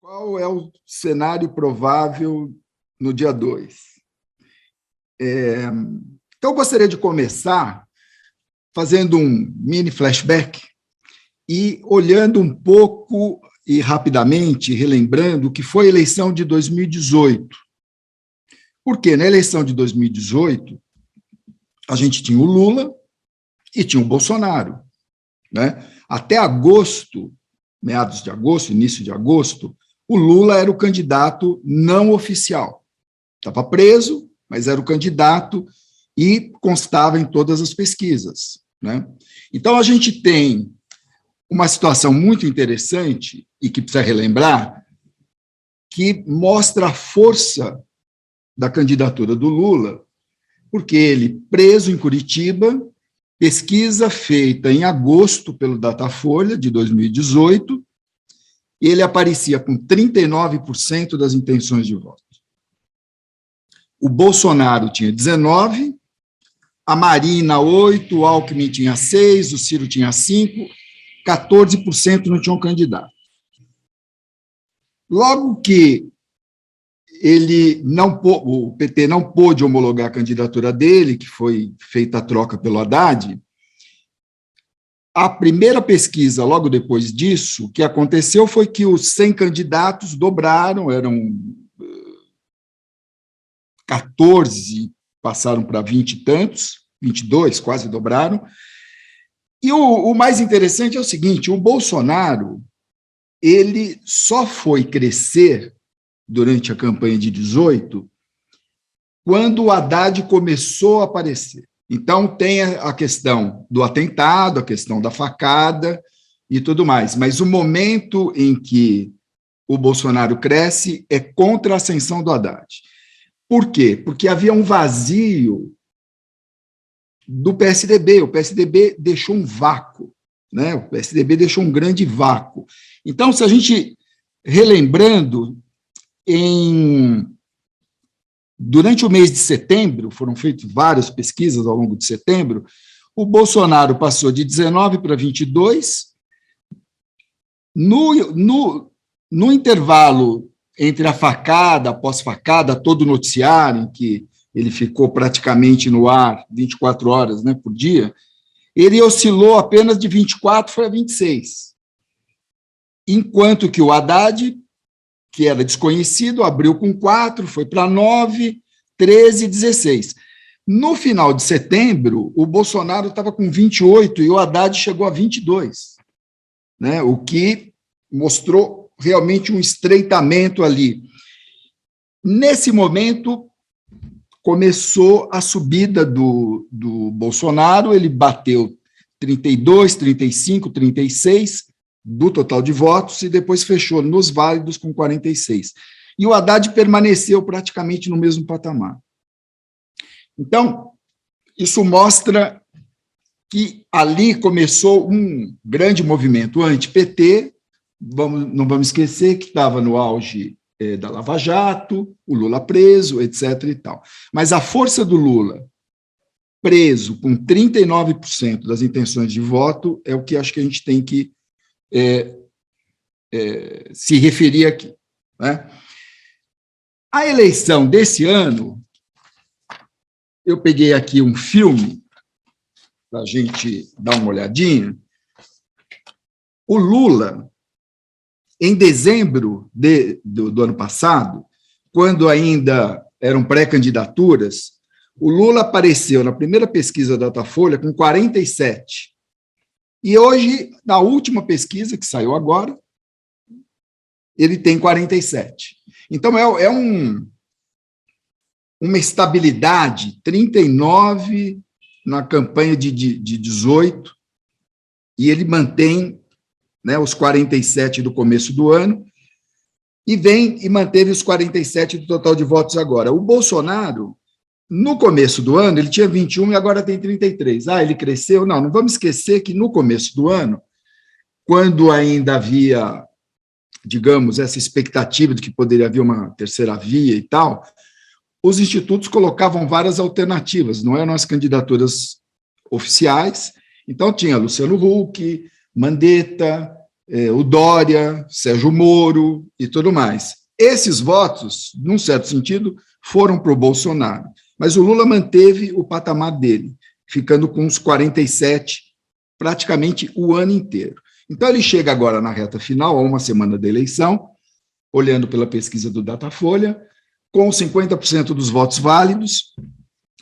Qual é o cenário provável no dia 2? Então, eu gostaria de começar fazendo um mini flashback e olhando um pouco e rapidamente, relembrando o que foi a eleição de 2018. Porque na eleição de 2018, a gente tinha o Lula e tinha o Bolsonaro, né? Até agosto, meados de agosto, início de agosto, o Lula era o candidato não oficial. Estava preso, mas era o candidato e constava em todas as pesquisas, né? Então, a gente tem uma situação muito interessante e que precisa relembrar, que mostra a força da candidatura do Lula, porque ele, preso em Curitiba, pesquisa feita em agosto pelo Datafolha, de 2018, ele aparecia com 39% das intenções de voto. O Bolsonaro tinha 19%, a Marina 8%, o Alckmin tinha 6%, o Ciro tinha 5%, 14% não tinham candidato. Logo que o PT não pôde homologar a candidatura dele, que foi feita a troca pelo Haddad, a primeira pesquisa, logo depois disso, o que aconteceu foi que os 100 candidatos dobraram, eram 14, passaram para 20 e tantos, 22, quase dobraram. E o mais interessante é o seguinte, o Bolsonaro, ele só foi crescer durante a campanha de 18, quando o Haddad começou a aparecer. Então, tem a questão do atentado, a questão da facada e tudo mais, mas o momento em que o Bolsonaro cresce é contra a ascensão do Haddad. Por quê? Porque havia um vazio do PSDB, o PSDB deixou um vácuo, né? O PSDB deixou um grande vácuo. Então, se a gente, relembrando, durante o mês de setembro, foram feitas várias pesquisas ao longo de setembro, o Bolsonaro passou de 19 para 22. No intervalo entre a facada, a pós-facada, todo o noticiário, em que ele ficou praticamente no ar 24 horas, né, por dia, ele oscilou apenas de 24 para 26. Enquanto que o Haddad, que era desconhecido, abriu com 4, foi para 9, 13 e 16. No final de setembro, o Bolsonaro estava com 28 e o Haddad chegou a 22, né? O que mostrou realmente um estreitamento ali. Nesse momento, começou a subida do Bolsonaro, ele bateu 32, 35, 36, do total de votos, e depois fechou nos válidos com 46. E o Haddad permaneceu praticamente no mesmo patamar. Então, isso mostra que ali começou um grande movimento anti-PT, não vamos esquecer que estava no auge da Lava Jato, o Lula preso, etc. e tal. Mas a força do Lula, preso com 39% das intenções de voto, é o que acho que a gente tem que se referir aqui, né? A eleição desse ano, eu peguei aqui um filme para a gente dar uma olhadinha. O Lula, em dezembro do ano passado, quando ainda eram pré-candidaturas, o Lula apareceu na primeira pesquisa da Datafolha com 47. E hoje, na última pesquisa, que saiu agora, ele tem 47. Então, é uma estabilidade, 39 na campanha de 18, e ele mantém, né, os 47 do começo do ano, e vem e manteve os 47 do total de votos agora. O Bolsonaro, no começo do ano, ele tinha 21 e agora tem 33. Ele cresceu? Não vamos esquecer que no começo do ano, quando ainda havia, digamos, essa expectativa de que poderia haver uma terceira via e tal, os institutos colocavam várias alternativas, não eram as candidaturas oficiais. Então, tinha Luciano Huck, Mandetta, o Dória, Sérgio Moro e tudo mais. Esses votos, num certo sentido, foram para o Bolsonaro, mas o Lula manteve o patamar dele, ficando com uns 47 praticamente o ano inteiro. Então, ele chega agora na reta final, a uma semana da eleição, olhando pela pesquisa do Datafolha, com 50% dos votos válidos,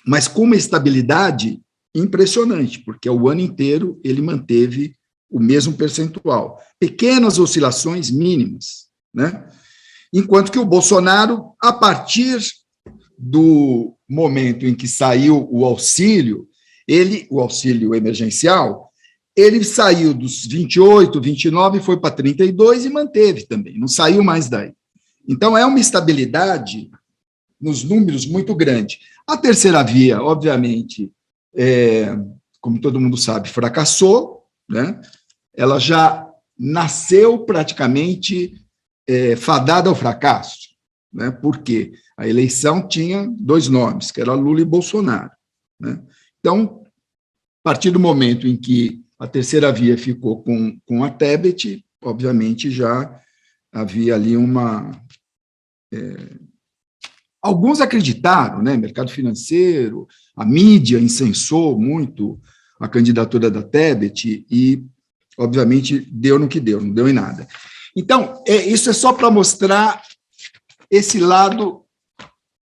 mas com uma estabilidade impressionante, porque o ano inteiro ele manteve o mesmo percentual. Pequenas oscilações mínimas, né? Enquanto que o Bolsonaro, a partir do momento em que saiu o auxílio emergencial, ele saiu dos 28, 29, foi para 32 e manteve também, não saiu mais daí. Então, é uma estabilidade nos números muito grande. A terceira via, obviamente, como todo mundo sabe, fracassou, né? Ela já nasceu praticamente fadada ao fracasso, né? Porque a eleição tinha dois nomes, que era Lula e Bolsonaro, né? Então, a partir do momento em que a terceira via ficou com a Tebet, obviamente já havia ali alguns acreditaram, né? Mercado financeiro, a mídia incensou muito a candidatura da Tebet e, obviamente, deu no que deu, não deu em nada. Então, isso é só para mostrar esse lado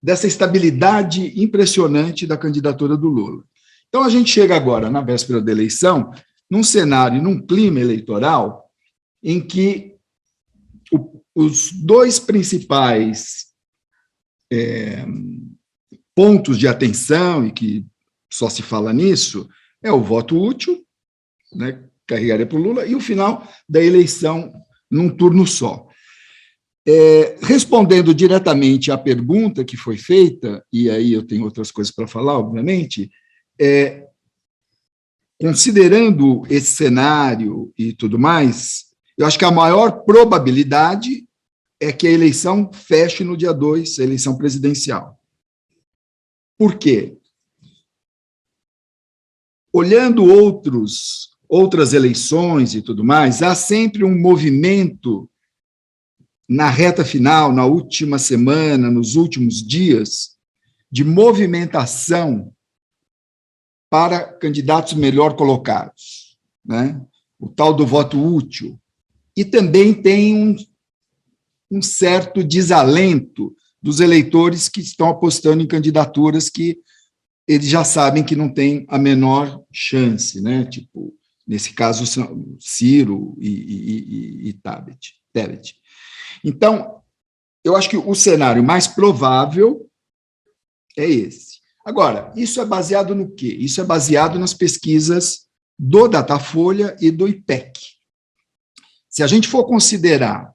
dessa estabilidade impressionante da candidatura do Lula. Então, a gente chega agora, na véspera da eleição, num cenário, num clima eleitoral, em que os dois principais pontos de atenção, e que só se fala nisso, é o voto útil, né, carregaria para o Lula, e o final da eleição num turno só. Respondendo diretamente à pergunta que foi feita, e aí eu tenho outras coisas para falar, obviamente, considerando esse cenário e tudo mais, eu acho que a maior probabilidade é que a eleição feche no dia 2, a eleição presidencial. Por quê? Olhando outras eleições e tudo mais, há sempre um movimento na reta final, na última semana, nos últimos dias, de movimentação para candidatos melhor colocados, né? O tal do voto útil. E também tem um certo desalento dos eleitores que estão apostando em candidaturas que eles já sabem que não tem a menor chance, né? Tipo, nesse caso, Ciro e Tebet. Então, eu acho que o cenário mais provável é esse. Agora, isso é baseado no quê? Isso é baseado nas pesquisas do Datafolha e do IPEC. Se a gente for considerar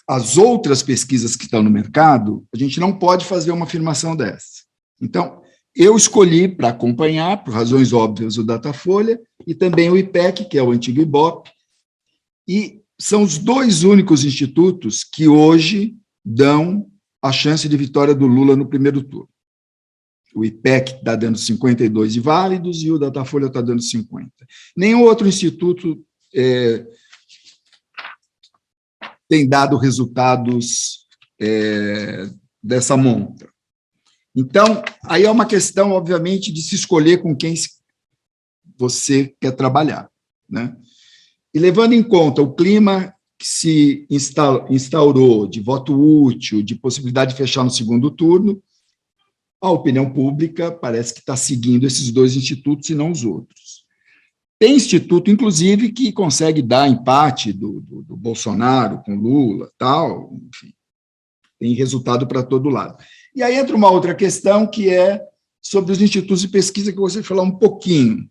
as outras pesquisas que estão no mercado, a gente não pode fazer uma afirmação dessa. Então, eu escolhi para acompanhar, por razões óbvias, o Datafolha e também o IPEC, que é o antigo Ibope, e são os dois únicos institutos que hoje dão a chance de vitória do Lula no primeiro turno. O IPEC está dando 52 de válidos e o Datafolha está dando 50. Nenhum outro instituto tem dado resultados dessa monta. Então, aí é uma questão, obviamente, de se escolher com quem você quer trabalhar, né? E levando em conta o clima que se instaurou de voto útil, de possibilidade de fechar no segundo turno, a opinião pública parece que está seguindo esses dois institutos e não os outros. Tem instituto, inclusive, que consegue dar empate do Bolsonaro com Lula, tal, enfim, tem resultado para todo lado. E aí entra uma outra questão, que é sobre os institutos de pesquisa, que eu gostaria de falar um pouquinho.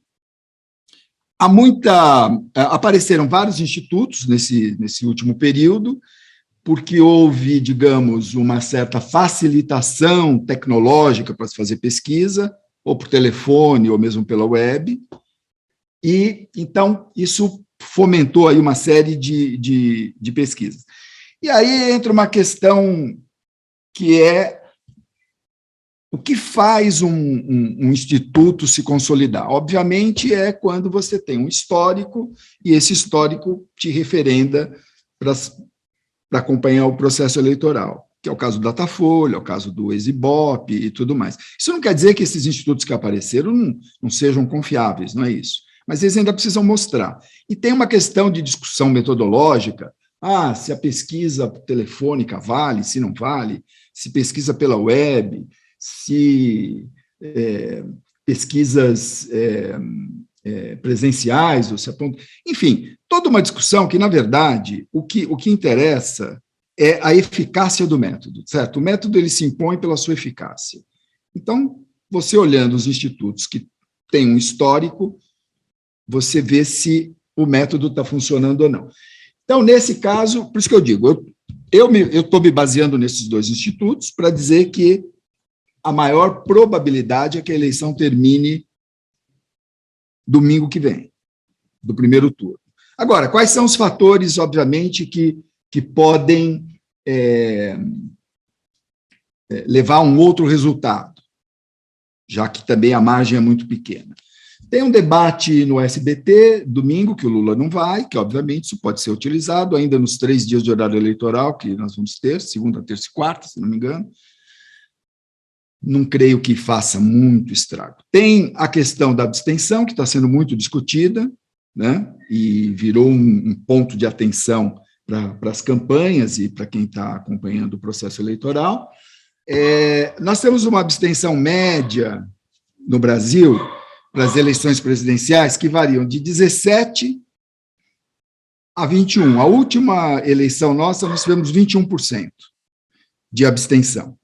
Apareceram vários institutos nesse último período, porque houve, digamos, uma certa facilitação tecnológica para se fazer pesquisa, ou por telefone, ou mesmo pela web, e, então, isso fomentou aí uma série de pesquisas. E aí entra uma questão que é O que faz um instituto se consolidar? Obviamente, é quando você tem um histórico, e esse histórico te referenda para acompanhar o processo eleitoral, que é o caso do Datafolha, é o caso do Exibop e tudo mais. Isso não quer dizer que esses institutos que apareceram não sejam confiáveis, não é isso. Mas eles ainda precisam mostrar. E tem uma questão de discussão metodológica, se a pesquisa telefônica vale, se não vale, se pesquisa pela web, se pesquisas presenciais, ou se aponta... Enfim, toda uma discussão que, na verdade, o que interessa é a eficácia do método, certo? O método ele se impõe pela sua eficácia. Então, você olhando os institutos que têm um histórico, você vê se o método está funcionando ou não. Então, nesse caso, por isso que eu digo, eu estou me baseando nesses dois institutos para dizer que a maior probabilidade é que a eleição termine domingo que vem, do primeiro turno. Agora, quais são os fatores, obviamente, que podem levar a um outro resultado, já que também a margem é muito pequena? Tem um debate no SBT, domingo, que o Lula não vai, que, obviamente, isso pode ser utilizado ainda nos 3 dias de horário eleitoral que nós vamos ter, segunda, terça e quarta, se não me engano. Não creio que faça muito estrago. Tem a questão da abstenção, que está sendo muito discutida, né, e virou um ponto de atenção para as campanhas e para quem está acompanhando o processo eleitoral. Nós temos uma abstenção média no Brasil para as eleições presidenciais que variam de 17% a 21%. A última eleição nossa, nós tivemos 21% de abstenção.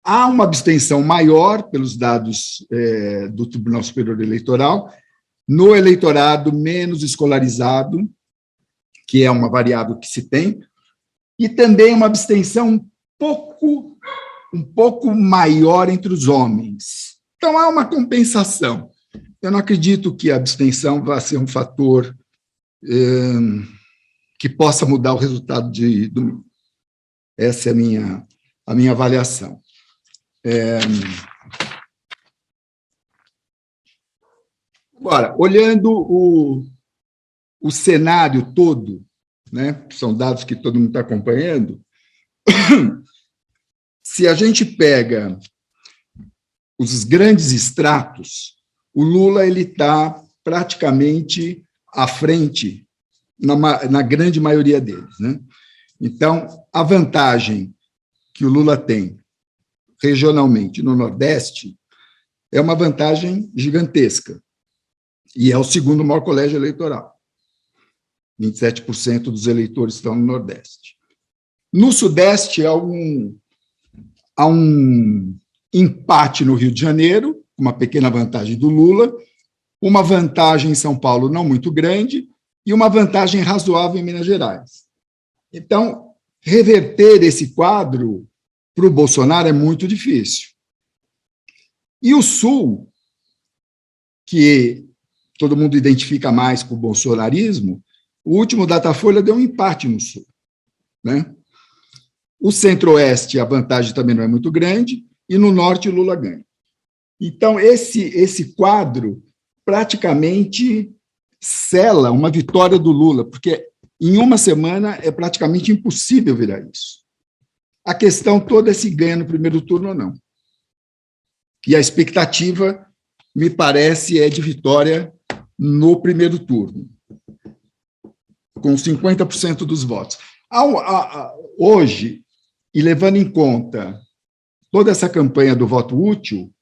Há uma abstenção maior, pelos dados do Tribunal Superior Eleitoral, no eleitorado menos escolarizado, que é uma variável que se tem, e também uma abstenção um pouco maior entre os homens. Então, há uma compensação. Eu não acredito que a abstenção vá ser um fator que possa mudar o resultado de domingo. Essa é a minha avaliação. Agora, olhando o cenário todo, né, são dados que todo mundo está acompanhando, se a gente pega os grandes estratos, o Lula está praticamente à frente na grande maioria deles, né? Então, a vantagem que o Lula tem regionalmente no Nordeste é uma vantagem gigantesca, e é o segundo maior colégio eleitoral. 27% dos eleitores estão no Nordeste. No Sudeste, há um empate no Rio de Janeiro, uma pequena vantagem do Lula, uma vantagem em São Paulo não muito grande e uma vantagem razoável em Minas Gerais. Então, reverter esse quadro para o Bolsonaro é muito difícil. E o Sul, que todo mundo identifica mais com o bolsonarismo, o último Datafolha deu um empate no Sul, né? O Centro-Oeste, a vantagem também não é muito grande, e no Norte, Lula ganha. Então, esse quadro praticamente sela uma vitória do Lula, porque em uma semana é praticamente impossível virar isso. A questão toda é se ganha no primeiro turno ou não. E a expectativa, me parece, é de vitória no primeiro turno, com 50% dos votos. Hoje, e levando em conta toda essa campanha do voto útil,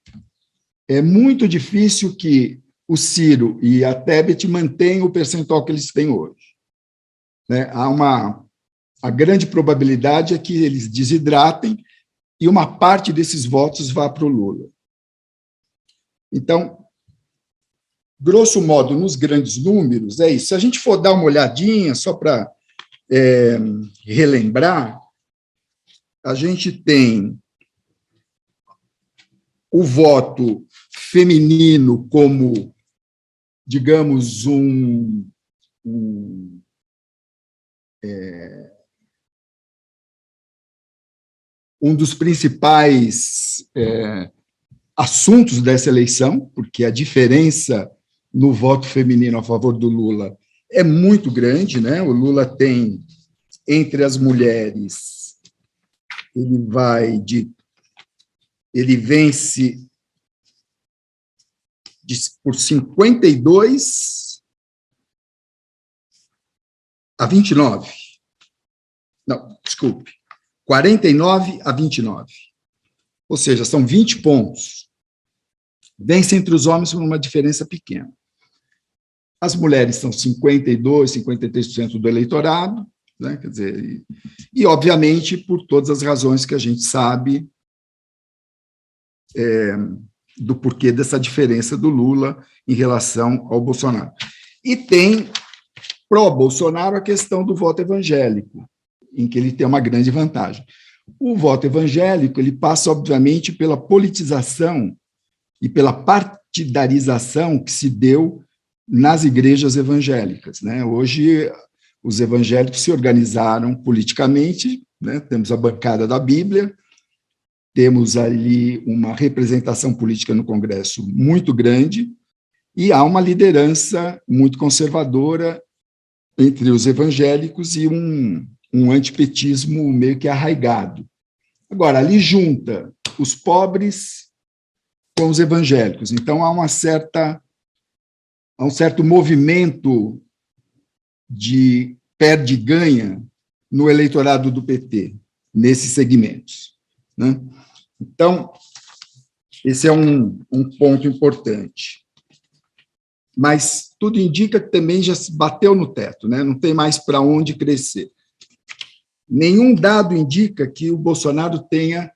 é muito difícil que o Ciro e a Tebet mantenham o percentual que eles têm hoje, né? A grande probabilidade é que eles desidratem e uma parte desses votos vá para o Lula. Então, grosso modo, nos grandes números, é isso. Se a gente for dar uma olhadinha, só para relembrar, a gente tem o voto feminino como, digamos, um dos principais assuntos dessa eleição, porque a diferença no voto feminino a favor do Lula é muito grande, né? O Lula tem, entre as mulheres, ele vence por 52 a 29. Não, desculpe, 49 a 29. Ou seja, são 20 pontos. Vence entre os homens por uma diferença pequena. As mulheres são 52, 53% do eleitorado, né? Quer dizer, e, obviamente, por todas as razões que a gente sabe do porquê dessa diferença do Lula em relação ao Bolsonaro. E tem, pró-Bolsonaro, a questão do voto evangélico, em que ele tem uma grande vantagem. O voto evangélico, ele passa, obviamente, pela politização e pela partidarização que se deu nas igrejas evangélicas, né? Hoje, os evangélicos se organizaram politicamente, né? Temos a bancada da Bíblia, temos ali uma representação política no Congresso muito grande e há uma liderança muito conservadora entre os evangélicos e um antipetismo meio que arraigado. Agora, ali junta os pobres com os evangélicos, então há um certo movimento de perde-ganha no eleitorado do PT, nesses segmentos, né? Então, esse é um ponto importante. Mas tudo indica que também já se bateu no teto, né? Não tem mais para onde crescer. Nenhum dado indica que o Bolsonaro tenha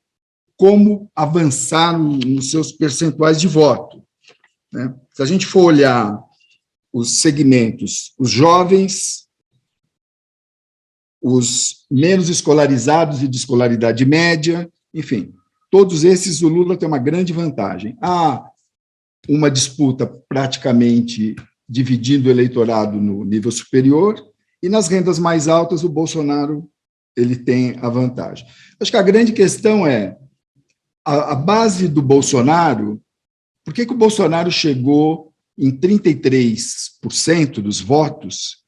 como avançar nos seus percentuais de voto, né? Se a gente for olhar os segmentos, os jovens, os menos escolarizados e de escolaridade média, enfim, todos esses o Lula tem uma grande vantagem. Há uma disputa praticamente dividindo o eleitorado no nível superior, e nas rendas mais altas o Bolsonaro ele tem a vantagem. Acho que a grande questão é a base do Bolsonaro. Por que o Bolsonaro chegou em 33% dos votos,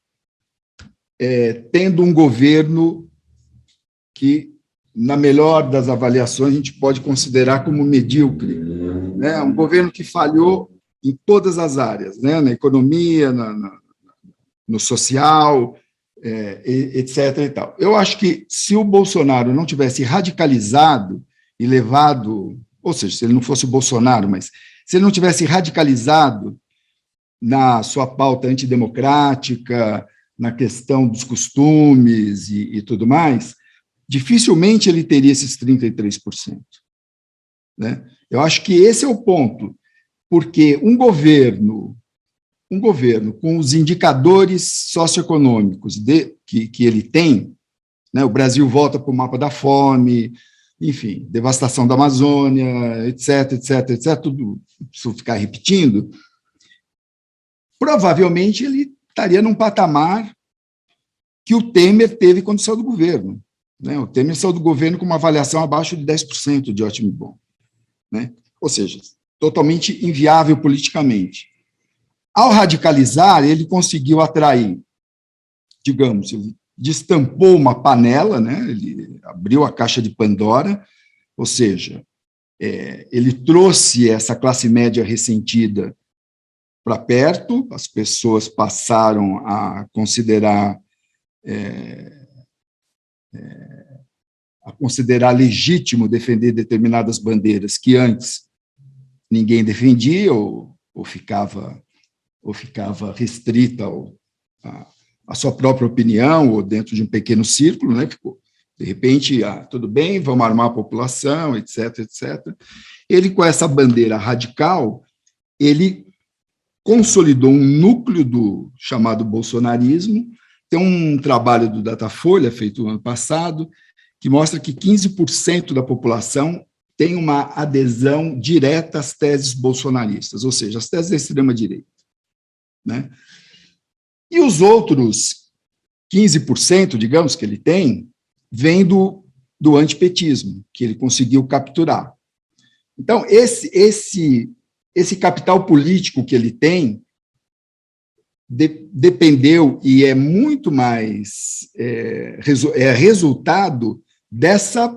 tendo um governo que, na melhor das avaliações, a gente pode considerar como medíocre, né? Um governo que falhou em todas as áreas, né? Na economia, no social, etc. E tal. Eu acho que, se o Bolsonaro não tivesse radicalizado e levado, ou seja, se ele não fosse o Bolsonaro, mas se ele não tivesse radicalizado na sua pauta antidemocrática, na questão dos costumes e tudo mais, dificilmente ele teria esses 33%. Né? Eu acho que esse é o ponto, porque um governo com os indicadores socioeconômicos que ele tem, né? O Brasil volta para o mapa da fome, enfim, devastação da Amazônia, etc., etc., etc., tudo, se ficar repetindo, provavelmente ele estaria num patamar que o Temer teve quando saiu do governo, né? O Temer saiu do governo com uma avaliação abaixo de 10% de ótimo e bom, né? Ou seja, totalmente inviável politicamente. Ao radicalizar, ele conseguiu atrair, digamos, ele destampou uma panela, né? Ele abriu a caixa de Pandora, ou seja, ele trouxe essa classe média ressentida para perto, as pessoas passaram a considerar legítimo defender determinadas bandeiras que antes ninguém defendia ou ficava restrita à sua própria opinião ou dentro de um pequeno círculo, né? Ficou, de repente, tudo bem, vamos armar a população, etc., etc. Ele, com essa bandeira radical, ele consolidou um núcleo do chamado bolsonarismo. Tem um trabalho do Datafolha, feito no ano passado, que mostra que 15% da população tem uma adesão direta às teses bolsonaristas, ou seja, às teses da extrema-direita, né? E os outros 15%, digamos, que ele tem, vem do do antipetismo, que ele conseguiu capturar. Então, esse capital político que ele tem dependeu e é muito mais resultado dessa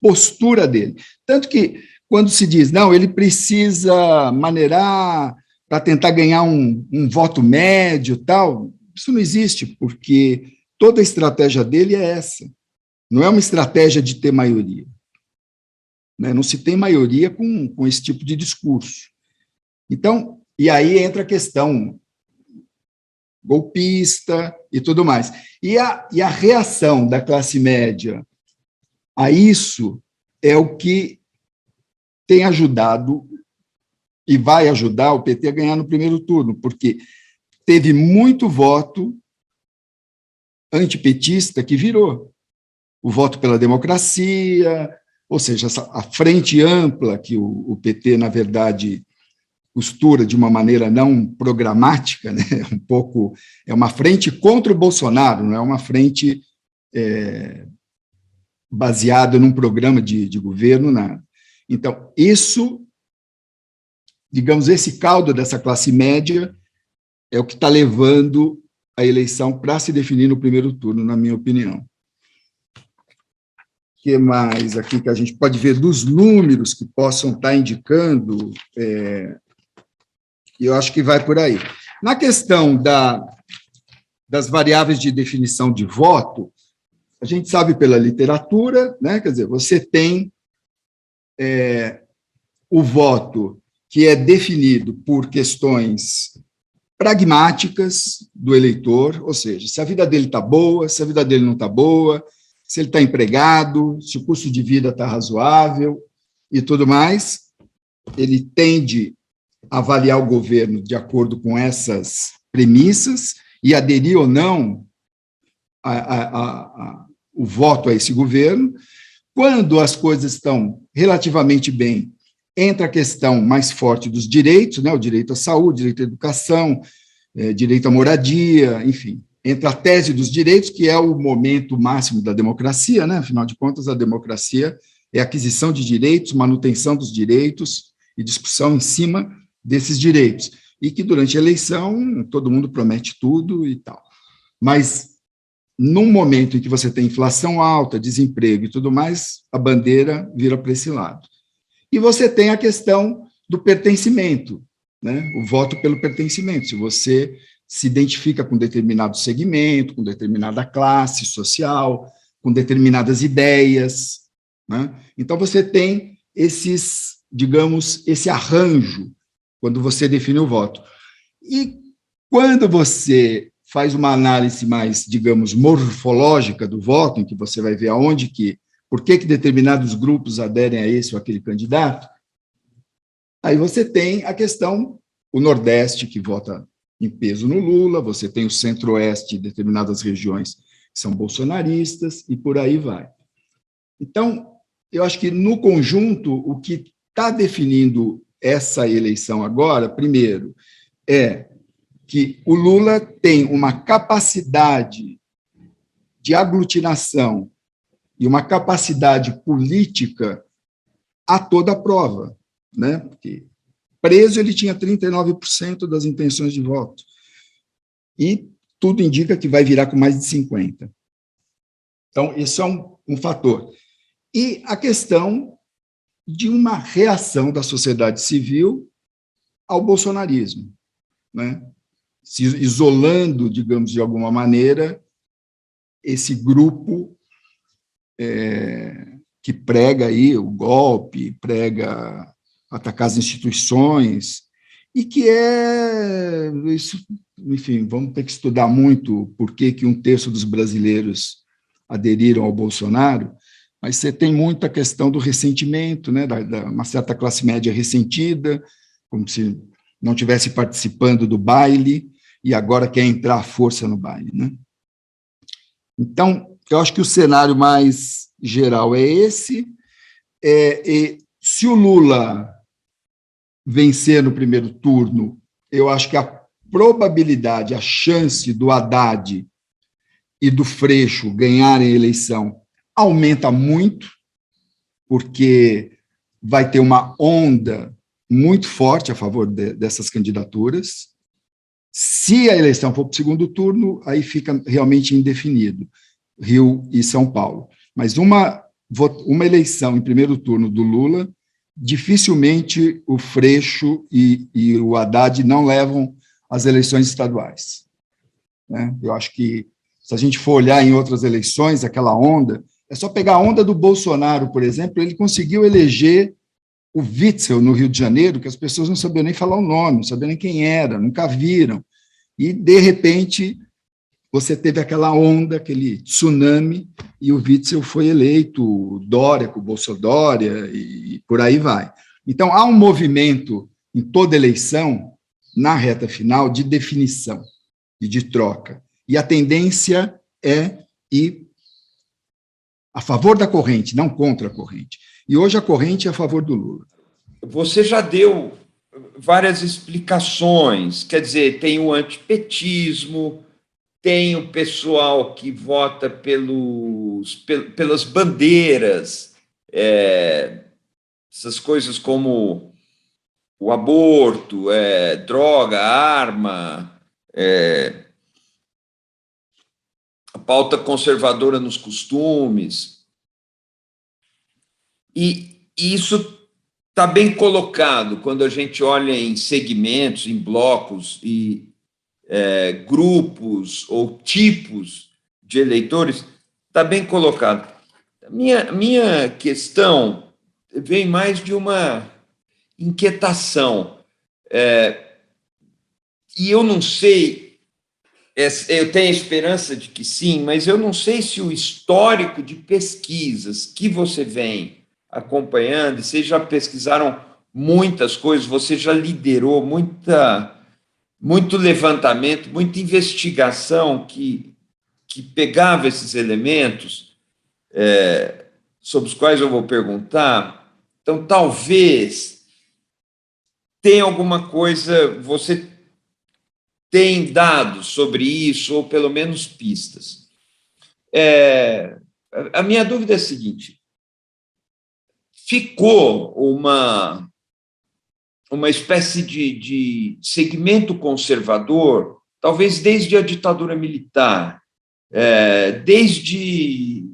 postura dele. Tanto que, quando se diz, não, ele precisa maneirar para tentar ganhar um voto médio, tal, isso não existe, porque toda a estratégia dele é essa. Não é uma estratégia de ter maioria. Né? Não se tem maioria com esse tipo de discurso. Então, e aí entra a questão golpista e tudo mais. E a reação da classe média a isso é o que tem ajudado e vai ajudar o PT a ganhar no primeiro turno, porque teve muito voto antipetista que virou o voto pela democracia, ou seja, a frente ampla que o PT, na verdade, costura de uma maneira não programática, né? É uma frente contra o Bolsonaro, não é uma frente baseada num programa de governo, nada. Então, isso, digamos, esse caldo dessa classe média é o que está levando a eleição para se definir no primeiro turno, na minha opinião. O que mais aqui que a gente pode ver dos números que possam estar indicando? Eu acho que vai por aí. Na questão das variáveis de definição de voto, a gente sabe pela literatura, né? Quer dizer, você tem o voto que é definido por questões pragmáticas do eleitor, ou seja, se a vida dele está boa, se a vida dele não está boa, se ele está empregado, se o custo de vida está razoável e tudo mais, ele tende a avaliar o governo de acordo com essas premissas e aderir ou não o voto a esse governo. Quando as coisas estão relativamente bem, entra a questão mais forte dos direitos, né? O direito à saúde, direito à educação, direito à moradia, enfim. Entra a tese dos direitos, que é o momento máximo da democracia, né? Afinal de contas, a democracia é a aquisição de direitos, manutenção dos direitos e discussão em cima desses direitos. E que, durante a eleição, todo mundo promete tudo e tal. Mas, num momento em que você tem inflação alta, desemprego e tudo mais, a bandeira vira para esse lado. E você tem a questão do pertencimento, né? O voto pelo pertencimento. Se você se identifica com determinado segmento, com determinada classe social, com determinadas ideias, né? Então, você tem esse arranjo quando você define o voto. E quando você faz uma análise mais, digamos, morfológica do voto, em que você vai ver por que determinados grupos aderem a esse ou aquele candidato, aí você tem a questão, o Nordeste, que vota em peso no Lula, você tem o Centro-Oeste, determinadas regiões que são bolsonaristas, e por aí vai. Então, eu acho que, no conjunto, o que está definindo essa eleição agora, primeiro, é que o Lula tem uma capacidade de aglutinação e uma capacidade política a toda prova, né? Porque preso ele tinha 39% das intenções de voto, e tudo indica que vai virar com mais de 50%. Então, isso é um fator. E a questão de uma reação da sociedade civil ao bolsonarismo, né? Se isolando, digamos, de alguma maneira, esse grupo que prega aí o golpe, prega atacar as instituições, e que isso, enfim, vamos ter que estudar muito por que 1/3 dos brasileiros aderiram ao Bolsonaro, mas você tem muita questão do ressentimento, né, uma certa classe média ressentida, como se não estivesse participando do baile, e agora quer entrar à força no baile, né? Então, eu acho que o cenário mais geral é esse. E se o Lula vencer no primeiro turno, eu acho que a probabilidade, a chance do Haddad e do Freixo ganharem a eleição aumenta muito, porque vai ter uma onda muito forte a favor dessas candidaturas. Se a eleição for para o segundo turno, aí fica realmente indefinido, Rio e São Paulo. Mas uma eleição em primeiro turno do Lula, dificilmente o Freixo e o Haddad não levam as eleições estaduais. Né? Eu acho que, se a gente for olhar em outras eleições, aquela onda, é só pegar a onda do Bolsonaro, por exemplo, ele conseguiu eleger o Witzel no Rio de Janeiro, que as pessoas não sabiam nem falar o nome, não sabiam nem quem era, nunca viram. E, de repente, você teve aquela onda, aquele tsunami, e o Witzel foi eleito, o Dória com o Bolsodória, e por aí vai. Então, há um movimento em toda eleição, na reta final, de definição e de troca. E a tendência é ir a favor da corrente, não contra a corrente. E hoje a corrente é a favor do Lula. Você já deu várias explicações, quer dizer, tem o antipetismo, tem o pessoal que vota pelas bandeiras, essas coisas como o aborto, droga, arma, a pauta conservadora nos costumes. E isso está bem colocado quando a gente olha em segmentos, em blocos e grupos ou tipos de eleitores, está bem colocado. Minha questão vem mais de uma inquietação. E eu não sei, eu tenho esperança de que sim, mas eu não sei se o histórico de pesquisas que você vem acompanhando, e vocês já pesquisaram muitas coisas, você já liderou muito levantamento, muita investigação que pegava esses elementos, sobre os quais eu vou perguntar. Então, talvez tenha alguma coisa, você tem dados sobre isso, ou pelo menos pistas. A minha dúvida é a seguinte: ficou uma espécie de segmento conservador, talvez desde a ditadura militar, desde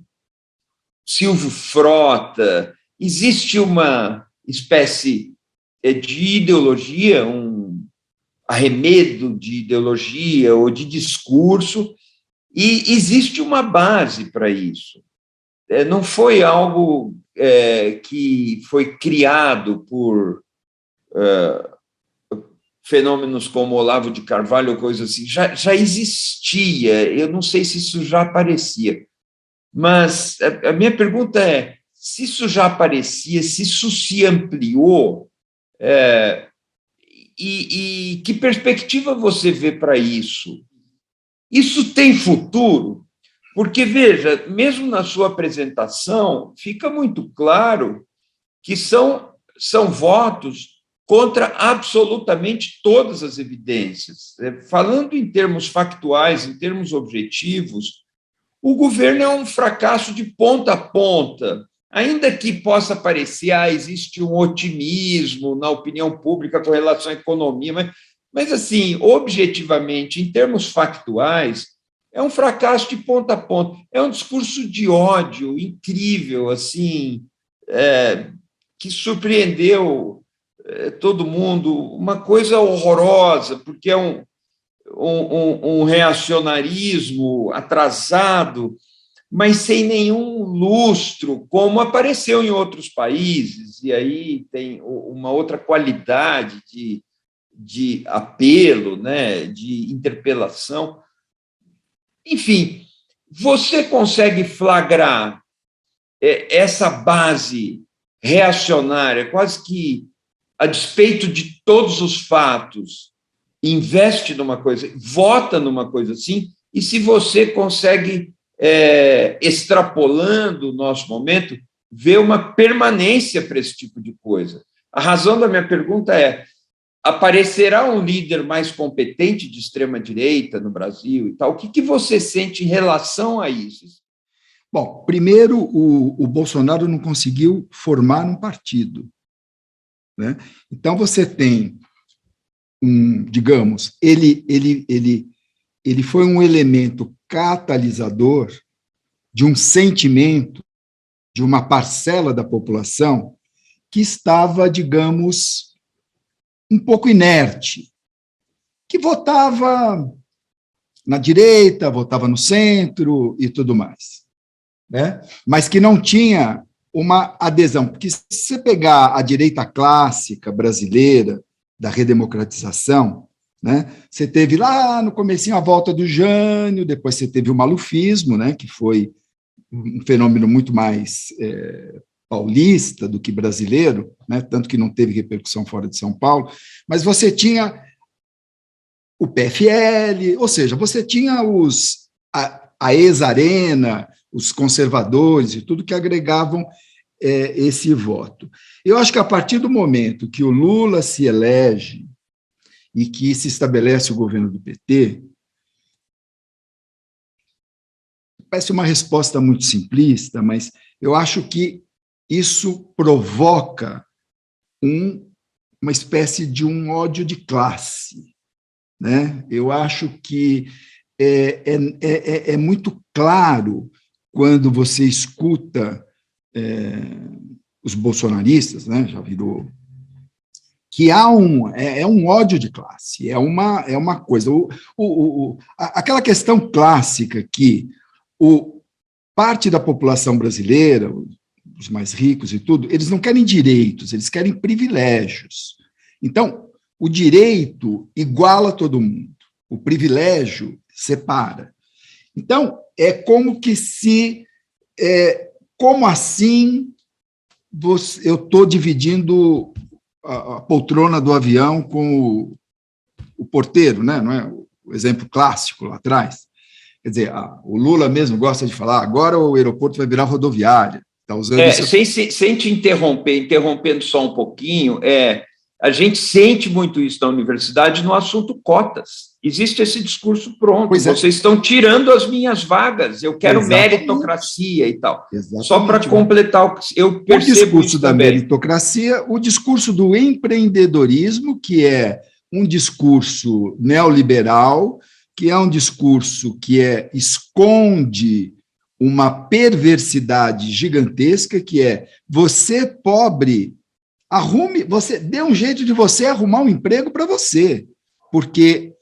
Silvio Frota, existe uma espécie de ideologia, um arremedo de ideologia ou de discurso, e existe uma base para isso. Não foi algo que foi criado por fenômenos como Olavo de Carvalho ou coisa assim, já existia, eu não sei se isso já aparecia, mas a minha pergunta é, se isso já aparecia, se isso se ampliou, e que perspectiva você vê para isso? Isso tem futuro? Porque, veja, mesmo na sua apresentação, fica muito claro que são votos contra absolutamente todas as evidências. Falando em termos factuais, em termos objetivos, o governo é um fracasso de ponta a ponta, ainda que possa parecer, existe um otimismo na opinião pública com relação à economia, mas assim, objetivamente, em termos factuais, é um fracasso de ponta a ponta, é um discurso de ódio incrível, assim, que surpreendeu todo mundo, uma coisa horrorosa, porque é um reacionarismo atrasado, mas sem nenhum lustro, como apareceu em outros países, e aí tem uma outra qualidade de apelo, né, de interpelação. Enfim, você consegue flagrar essa base reacionária, quase que a despeito de todos os fatos, investe numa coisa, vota numa coisa assim, e se você consegue, extrapolando o nosso momento, ver uma permanência para esse tipo de coisa. A razão da minha pergunta é: aparecerá um líder mais competente de extrema-direita no Brasil e tal? O que você sente em relação a isso? Bom, primeiro, o Bolsonaro não conseguiu formar um partido, né? Então, você tem digamos, ele foi um elemento catalisador de um sentimento de uma parcela da população que estava, digamos, um pouco inerte, que votava na direita, votava no centro e tudo mais, né? Mas que não tinha uma adesão, porque se você pegar a direita clássica brasileira, da redemocratização, né? Você teve lá no comecinho a volta do Jânio, depois você teve o malufismo, né? Que foi um fenômeno muito mais paulista do que brasileiro, né? Tanto que não teve repercussão fora de São Paulo, mas você tinha o PFL, ou seja, você tinha a ex-arena, os conservadores e tudo que agregavam esse voto. Eu acho que a partir do momento que o Lula se elege e que se estabelece o governo do PT, parece uma resposta muito simplista, mas eu acho que isso provoca uma espécie de um ódio de classe, né? Eu acho que é muito claro quando você escuta os bolsonaristas, né, já virou, que há um ódio de classe, é uma coisa. Aquela questão clássica que parte da população brasileira, os mais ricos e tudo, eles não querem direitos, eles querem privilégios. Então, o direito iguala todo mundo, o privilégio separa. Então, é como que como assim eu estou dividindo a poltrona do avião com o porteiro, né? Não é o exemplo clássico lá atrás? Quer dizer, o Lula mesmo gosta de falar, agora o aeroporto vai virar rodoviária. Tá usando sem te interrompendo só um pouquinho, a gente sente muito isso na universidade no assunto cotas. Existe esse discurso pronto. Vocês estão tirando as minhas vagas, eu quero meritocracia e tal. Exatamente. Só para completar, eu percebo o discurso da meritocracia, o discurso do empreendedorismo, que é um discurso neoliberal, que é um discurso que esconde uma perversidade gigantesca, que é você pobre, você dê um jeito de você arrumar um emprego para você, porque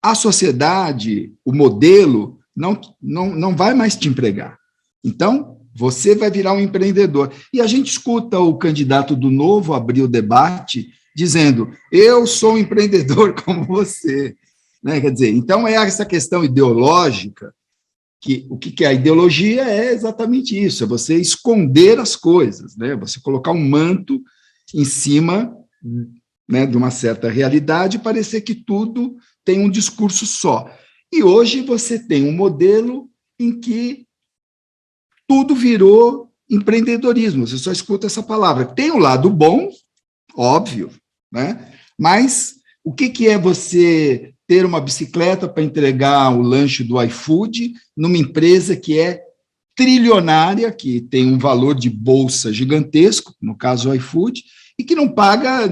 a sociedade, o modelo, não vai mais te empregar. Então, você vai virar um empreendedor. E a gente escuta o candidato do Novo abrir o debate dizendo, eu sou um empreendedor como você. Né? Quer dizer, então essa questão ideológica, o que é a ideologia é exatamente isso, é você esconder as coisas, né? Você colocar um manto em cima, né, de uma certa realidade, parecer que tudo tem um discurso só. E hoje você tem um modelo em que tudo virou empreendedorismo, você só escuta essa palavra. Tem o lado bom, óbvio, né? Mas o que é você ter uma bicicleta para entregar o lanche do iFood numa empresa que é trilionária, que tem um valor de bolsa gigantesco, no caso o iFood, e que não paga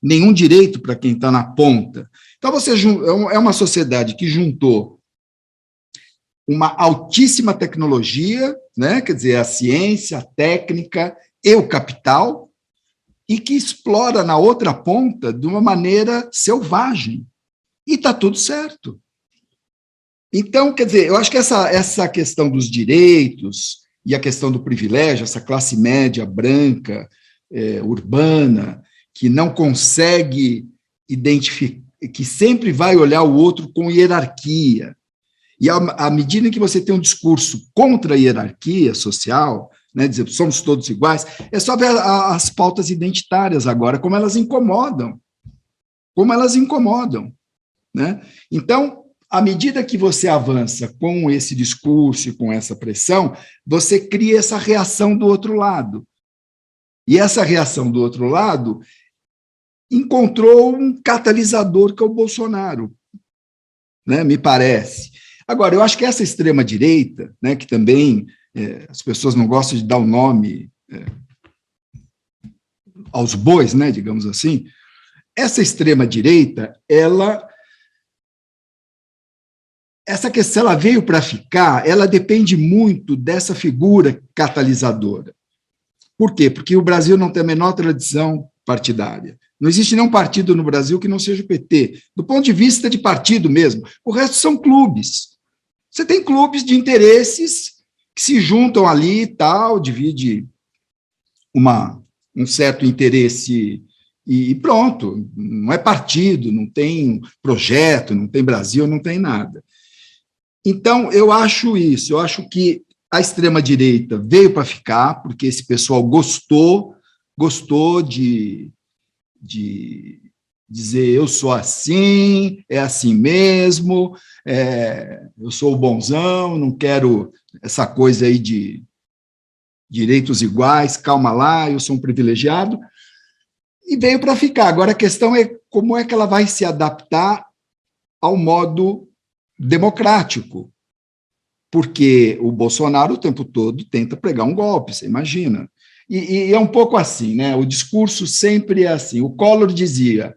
nenhum direito para quem está na ponta. Então, é uma sociedade que juntou uma altíssima tecnologia, né? Quer dizer, a ciência, a técnica e o capital, e que explora na outra ponta de uma maneira selvagem. E está tudo certo. Então, quer dizer, eu acho que essa questão dos direitos e a questão do privilégio, essa classe média branca, urbana, que não consegue identificar, que sempre vai olhar o outro com hierarquia. E à medida que você tem um discurso contra a hierarquia social, né, dizer somos todos iguais, é só ver as pautas identitárias agora, como elas incomodam. Né? Então, à medida que você avança com esse discurso e com essa pressão, você cria essa reação do outro lado. E essa reação do outro lado encontrou um catalisador que é o Bolsonaro, né, me parece. Agora, eu acho que essa extrema-direita, né, que também as pessoas não gostam de dar o nome aos bois, né, digamos assim. Essa extrema-direita, essa questão, ela veio para ficar, ela depende muito dessa figura catalisadora. Por quê? Porque o Brasil não tem a menor tradição partidária. Não existe nenhum partido no Brasil que não seja o PT, do ponto de vista de partido mesmo. O resto são clubes. Você tem clubes de interesses que se juntam ali e tal, divide um certo interesse e pronto. Não é partido, não tem projeto, não tem Brasil, não tem nada. Então, eu acho isso, eu acho que a extrema-direita veio para ficar, porque esse pessoal gostou de dizer eu sou assim, é assim mesmo, eu sou o bonzão, não quero essa coisa aí de direitos iguais, calma lá, eu sou um privilegiado, e veio para ficar. Agora, a questão é como é que ela vai se adaptar ao modo democrático, porque o Bolsonaro o tempo todo tenta pregar um golpe, você imagina. E é um pouco assim, né? O discurso sempre é assim. O Collor dizia,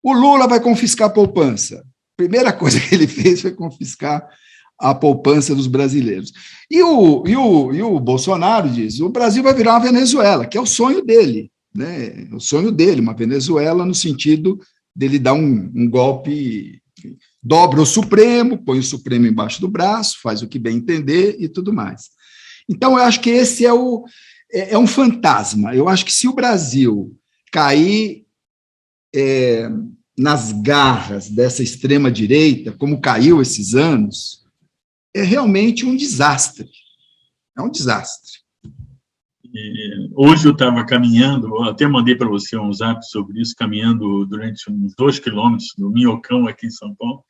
o Lula vai confiscar a poupança. A primeira coisa que ele fez foi confiscar a poupança dos brasileiros. E o Bolsonaro diz, o Brasil vai virar uma Venezuela, que é o sonho dele, né? O sonho dele, uma Venezuela no sentido dele dar um golpe, dobra o Supremo, põe o Supremo embaixo do braço, faz o que bem entender e tudo mais. Então, eu acho que esse é um fantasma. Eu acho que se o Brasil cair nas garras dessa extrema-direita, como caiu esses anos, é realmente um desastre. É um desastre. Hoje eu estava caminhando, eu até mandei para você um zap sobre isso, caminhando durante uns 2 quilômetros no Minhocão, aqui em São Paulo,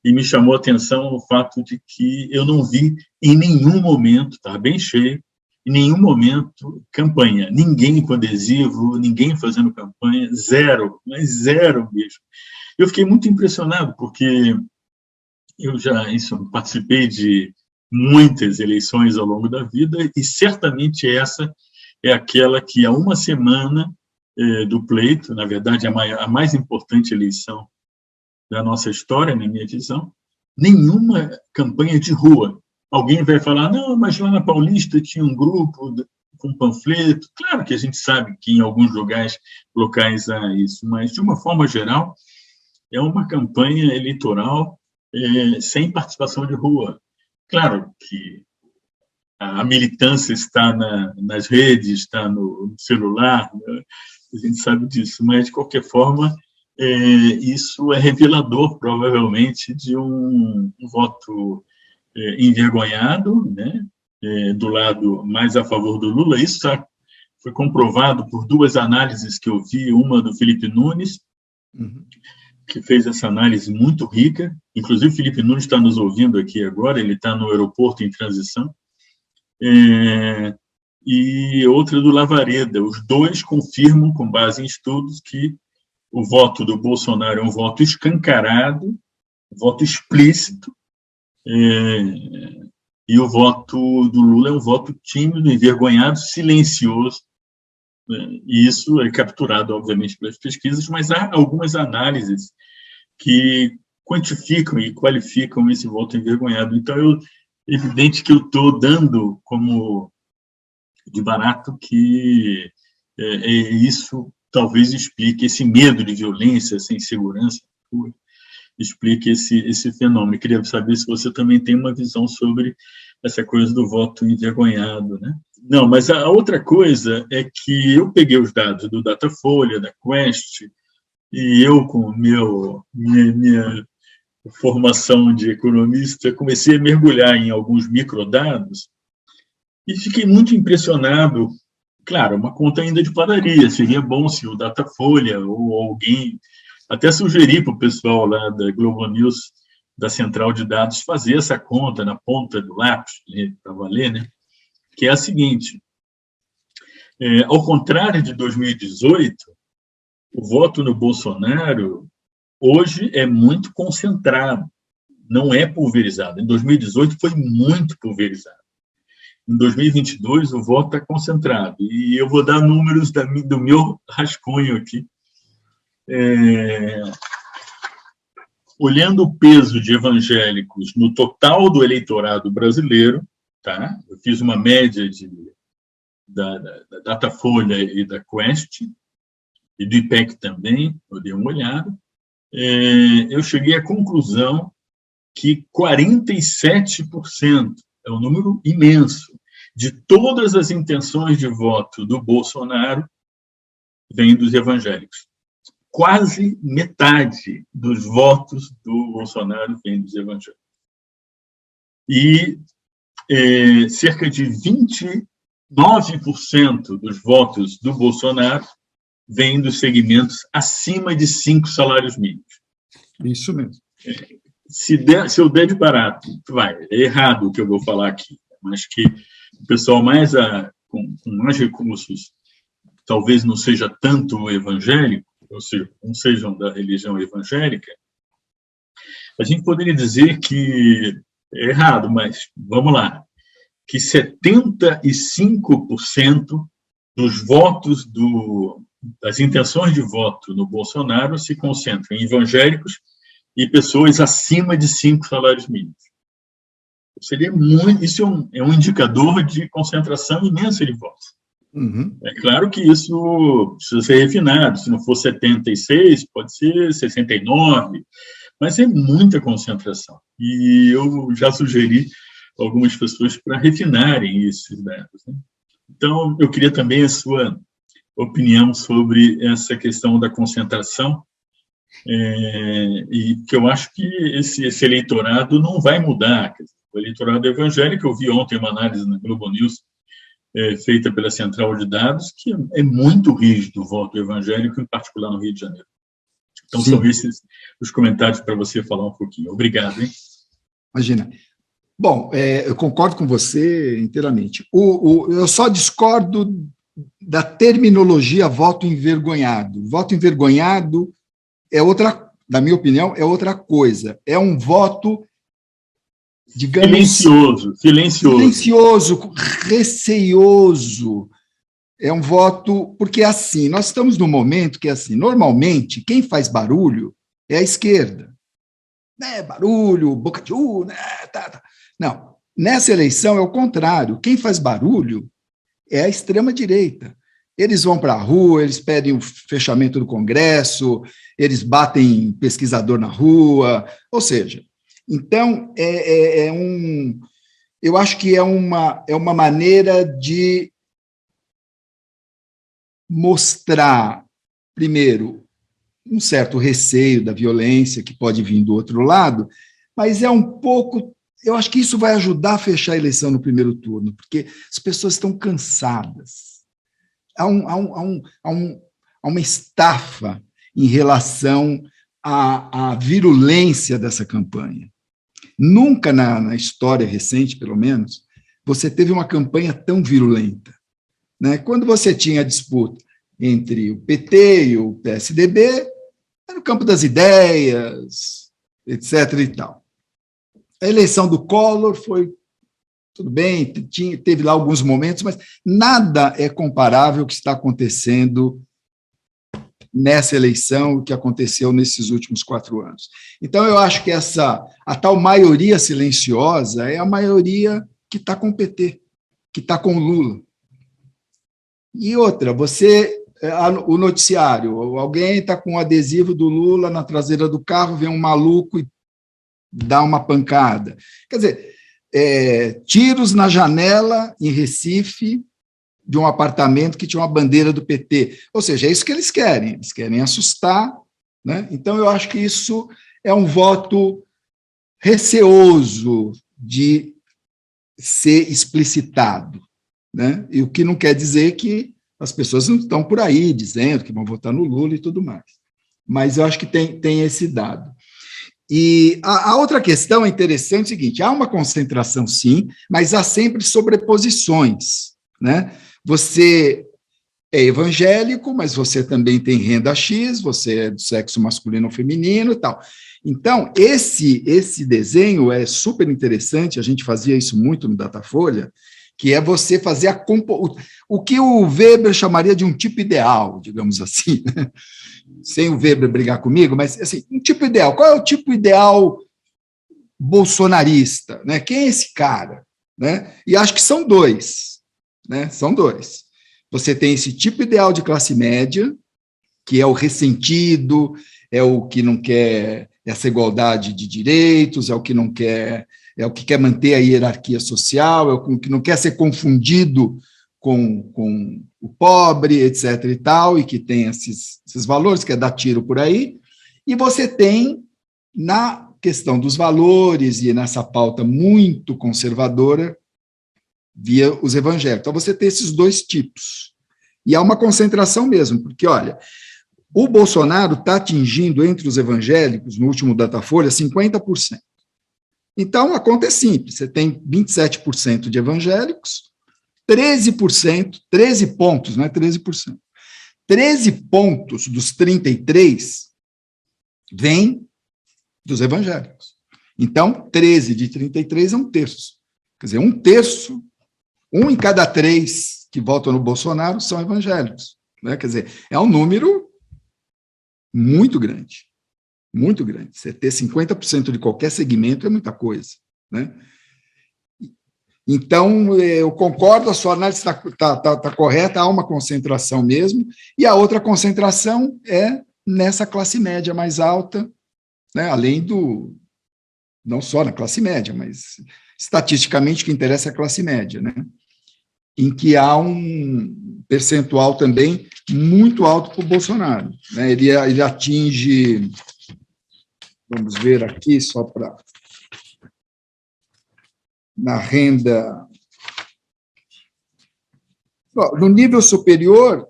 e me chamou a atenção o fato de que eu não vi em nenhum momento, estava bem cheio, em nenhum momento campanha, ninguém com adesivo, ninguém fazendo campanha, zero, mas zero mesmo. Eu fiquei muito impressionado, porque eu participei de muitas eleições ao longo da vida, e certamente essa é aquela que, há uma semana do pleito, na verdade, a mais importante eleição da nossa história, na minha visão, nenhuma campanha de rua. Alguém vai falar, não, mas lá na Paulista tinha um grupo com panfleto. Claro que a gente sabe que em alguns locais há isso, mas, de uma forma geral, é uma campanha eleitoral sem participação de rua. Claro que a militância está nas redes, está no celular, né? A gente sabe disso, mas, de qualquer forma, isso é revelador, provavelmente, de um voto envergonhado, né? Do lado mais a favor do Lula. Isso foi comprovado por 2 análises que eu vi, uma do Felipe Nunes, que fez essa análise muito rica. Inclusive, o Felipe Nunes está nos ouvindo aqui agora, ele está no aeroporto em transição. E outra do Lavareda. Os 2 confirmam, com base em estudos, que o voto do Bolsonaro é um voto escancarado, um voto explícito, e o voto do Lula é um voto tímido, envergonhado, silencioso. E isso é capturado, obviamente, pelas pesquisas, mas há algumas análises que quantificam e qualificam esse voto envergonhado. Então, é evidente que eu estou dando como de barato que isso talvez explique esse medo de violência, essa insegurança, explique esse fenômeno. Eu queria saber se você também tem uma visão sobre essa coisa do voto envergonhado, né? Não, mas a outra coisa é que eu peguei os dados do Datafolha, da Quest, e eu, com minha formação de economista, comecei a mergulhar em alguns microdados e fiquei muito impressionado. Claro, uma conta ainda de padaria, seria bom se o Datafolha ou alguém, até sugerir para o pessoal lá da Globo News, da central de dados, fazer essa conta na ponta do lápis, para valer, né? Que é a seguinte, ao contrário de 2018, o voto no Bolsonaro hoje é muito concentrado, não é pulverizado. Em 2018 foi muito pulverizado. em 2022, o voto está concentrado. E eu vou dar números do meu rascunho aqui. Olhando o peso de evangélicos no total do eleitorado brasileiro, tá? Eu fiz uma média da Datafolha e da Quest, e do IPEC também, eu dei uma olhada, eu cheguei à conclusão que 47%, é um número imenso, de todas as intenções de voto do Bolsonaro vêm dos evangélicos. Quase metade dos votos do Bolsonaro vem dos evangélicos. E cerca de 29% dos votos do Bolsonaro vêm dos segmentos acima de 5 salários mínimos. Isso mesmo. Se eu der de barato, é errado o que eu vou falar aqui, mas que o pessoal com mais recursos talvez não seja tanto evangélico, ou seja, não sejam da religião evangélica, a gente poderia dizer que é errado, mas vamos lá, que 75% dos votos das intenções de voto no Bolsonaro se concentram em evangélicos e pessoas acima de 5 salários mínimos. Isso é um indicador de concentração imensa de votos. Uhum. É claro que isso precisa ser refinado. Se não for 76, pode ser 69, mas é muita concentração. E eu já sugeri a algumas pessoas para refinarem esses dados, né? Então, eu queria também a sua opinião sobre essa questão da concentração, e que eu acho que esse eleitorado não vai mudar. O eleitorado evangélico, eu vi ontem uma análise na Globo News, feita pela Central de Dados, que é muito rígido o voto evangélico, em particular no Rio de Janeiro. Então, sim, são esses os comentários para você falar um pouquinho. Obrigado, hein? Imagina. Bom, eu concordo com você inteiramente. Eu só discordo da terminologia voto envergonhado. Voto envergonhado é outra, na minha opinião, é outra coisa. É um voto, digamos... Silencioso, receioso. É um voto... Porque, assim, nós estamos num momento que, assim, normalmente, quem faz barulho é a esquerda. Barulho, boca de urna, tá. Não, nessa eleição é o contrário. Quem faz barulho é a extrema-direita. Eles vão para a rua, eles pedem o fechamento do Congresso, eles batem pesquisador na rua, ou seja, então, eu acho que é uma maneira de mostrar, primeiro, um certo receio da violência que pode vir do outro lado, mas é um pouco... Eu acho que isso vai ajudar a fechar a eleição no primeiro turno, porque as pessoas estão cansadas. Há uma estafa em relação à virulência dessa campanha. Nunca na história recente, pelo menos, você teve uma campanha tão virulenta, né? Quando você tinha a disputa entre o PT e o PSDB, era no campo das ideias, etc. e tal. A eleição do Collor foi, tudo bem, teve lá alguns momentos, mas nada é comparável ao que está acontecendo nessa eleição, o que aconteceu nesses últimos 4 anos. Então, eu acho que a tal maioria silenciosa é a maioria que está com o PT, que está com o Lula. E outra, o noticiário, alguém está com um adesivo do Lula na traseira do carro, vem um maluco e dá uma pancada. Quer dizer, tiros na janela em Recife de um apartamento que tinha uma bandeira do PT. Ou seja, é isso que eles querem assustar, né? Então, eu acho que isso é um voto receoso de ser explicitado, né? E o que não quer dizer que as pessoas não estão por aí dizendo que vão votar no Lula e tudo mais. Mas eu acho que tem esse dado. E a outra questão interessante é o seguinte: há uma concentração, sim, mas há sempre sobreposições, né? Você é evangélico, mas você também tem renda X, você é do sexo masculino ou feminino e tal. Então, esse desenho é super interessante, a gente fazia isso muito no Datafolha, que é você fazer o que o Weber chamaria de um tipo ideal, digamos assim, né? Sem o Weber brigar comigo, mas assim, um tipo ideal. Qual é o tipo ideal bolsonarista, né? Quem é esse cara, né? E acho que são dois, né? São dois. Você tem esse tipo ideal de classe média, que é o ressentido, é o que não quer essa igualdade de direitos, é o que não quer, é o que quer manter a hierarquia social, é o que não quer ser confundido com o pobre, etc. e tal, e que tem esses valores, quer dar tiro por aí. E você tem, na questão dos valores e nessa pauta muito conservadora, via os evangélicos. Então, você tem esses dois tipos. E há uma concentração mesmo, porque, olha, o Bolsonaro está atingindo, entre os evangélicos, no último Datafolha, 50%. Então, a conta é simples, você tem 27% de evangélicos, 13%, 13 pontos, não é 13%. 13 pontos dos 33 vêm dos evangélicos. Então, 13 de 33 é um terço. Quer dizer, um terço, 1 em cada 3 que votam no Bolsonaro são evangélicos, né? Quer dizer, é um número muito grande, muito grande. Você ter 50% de qualquer segmento é muita coisa, né? Então, eu concordo, a sua análise está correta, há uma concentração mesmo, e a outra concentração é nessa classe média mais alta, né? Além não só na classe média, mas estatisticamente o que interessa é a classe média, né? Em que há um percentual também muito alto para o Bolsonaro, né? Ele atinge, vamos ver aqui, só para... Na renda... No nível superior,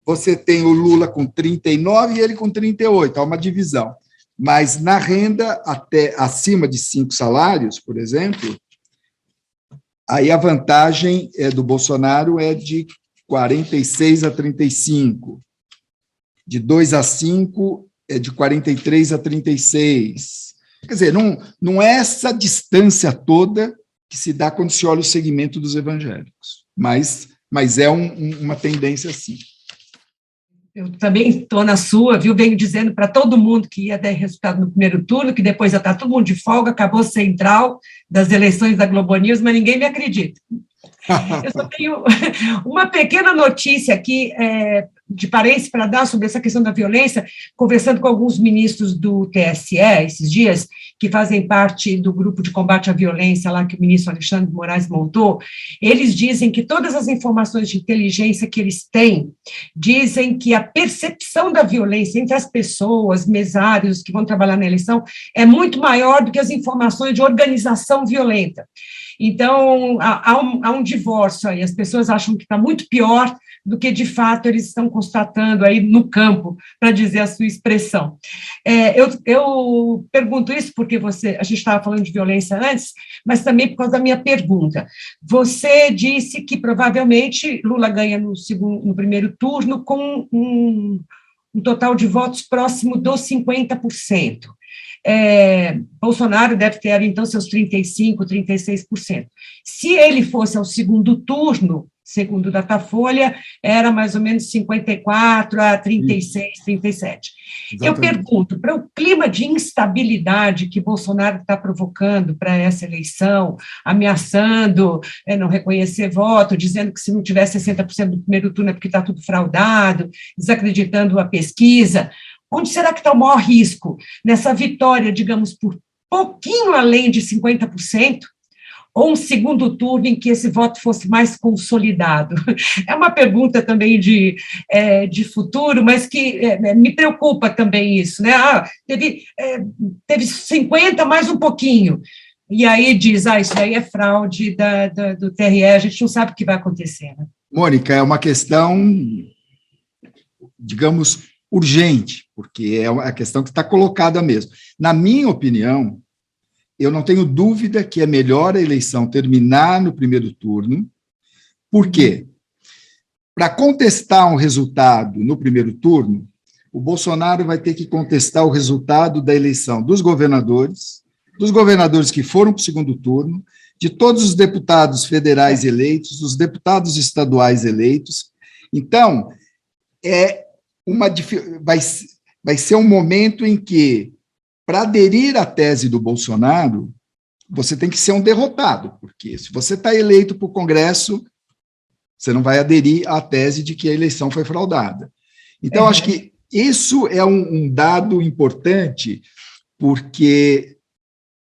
você tem o Lula com 39 e ele com 38, há uma divisão. Mas na renda até acima de 5 salários, por exemplo, aí a vantagem do Bolsonaro é de 46 a 35, de 2 a 5 é de 43 a 36. Quer dizer, não é essa distância toda que se dá quando se olha o segmento dos evangélicos, mas é uma tendência assim. Eu também estou na sua, viu? Venho dizendo para todo mundo que ia dar resultado no primeiro turno, que depois já está todo mundo de folga, acabou central das eleições da Globo News, mas ninguém me acredita. Eu só tenho uma pequena notícia aqui, de parênteses para dar sobre essa questão da violência, conversando com alguns ministros do TSE esses dias, que fazem parte do grupo de combate à violência lá que o ministro Alexandre de Moraes montou, eles dizem que todas as informações de inteligência que eles têm, dizem que a percepção da violência entre as pessoas, mesários que vão trabalhar na eleição, é muito maior do que as informações de organização violenta. Então, há um divórcio aí, as pessoas acham que está muito pior do que, de fato, eles estão constatando aí no campo, para dizer a sua expressão. Eu pergunto isso porque a gente estava falando de violência antes, mas também por causa da minha pergunta. Você disse que, provavelmente, Lula ganha no primeiro turno com um total de votos próximo dos 50%. Bolsonaro deve ter, então, seus 35%, 36%. Se ele fosse ao segundo turno, segundo o Datafolha, era mais ou menos 54% a 36%, 37%. Exatamente. Eu pergunto, para o clima de instabilidade que Bolsonaro está provocando para essa eleição, ameaçando não reconhecer voto, dizendo que se não tiver 60% do primeiro turno é porque está tudo fraudado, desacreditando a pesquisa, onde será que está o maior risco? Nessa vitória, digamos, por pouquinho além de 50%, ou um segundo turno em que esse voto fosse mais consolidado? É uma pergunta também de futuro, mas que me preocupa também isso, né? Teve 50 mais um pouquinho, e aí diz, isso daí é fraude do TRE, a gente não sabe o que vai acontecer. Né? Mônica, é uma questão, digamos, urgente, porque é uma questão que está colocada mesmo. Na minha opinião, eu não tenho dúvida que é melhor a eleição terminar no primeiro turno. Por quê? Para contestar um resultado no primeiro turno, o Bolsonaro vai ter que contestar o resultado da eleição dos governadores que foram para o segundo turno, de todos os deputados federais eleitos, dos deputados estaduais eleitos. Então, vai ser um momento em que, para aderir à tese do Bolsonaro, você tem que ser um derrotado, porque se você está eleito para o Congresso, você não vai aderir à tese de que a eleição foi fraudada. Então, acho que isso é um dado importante, porque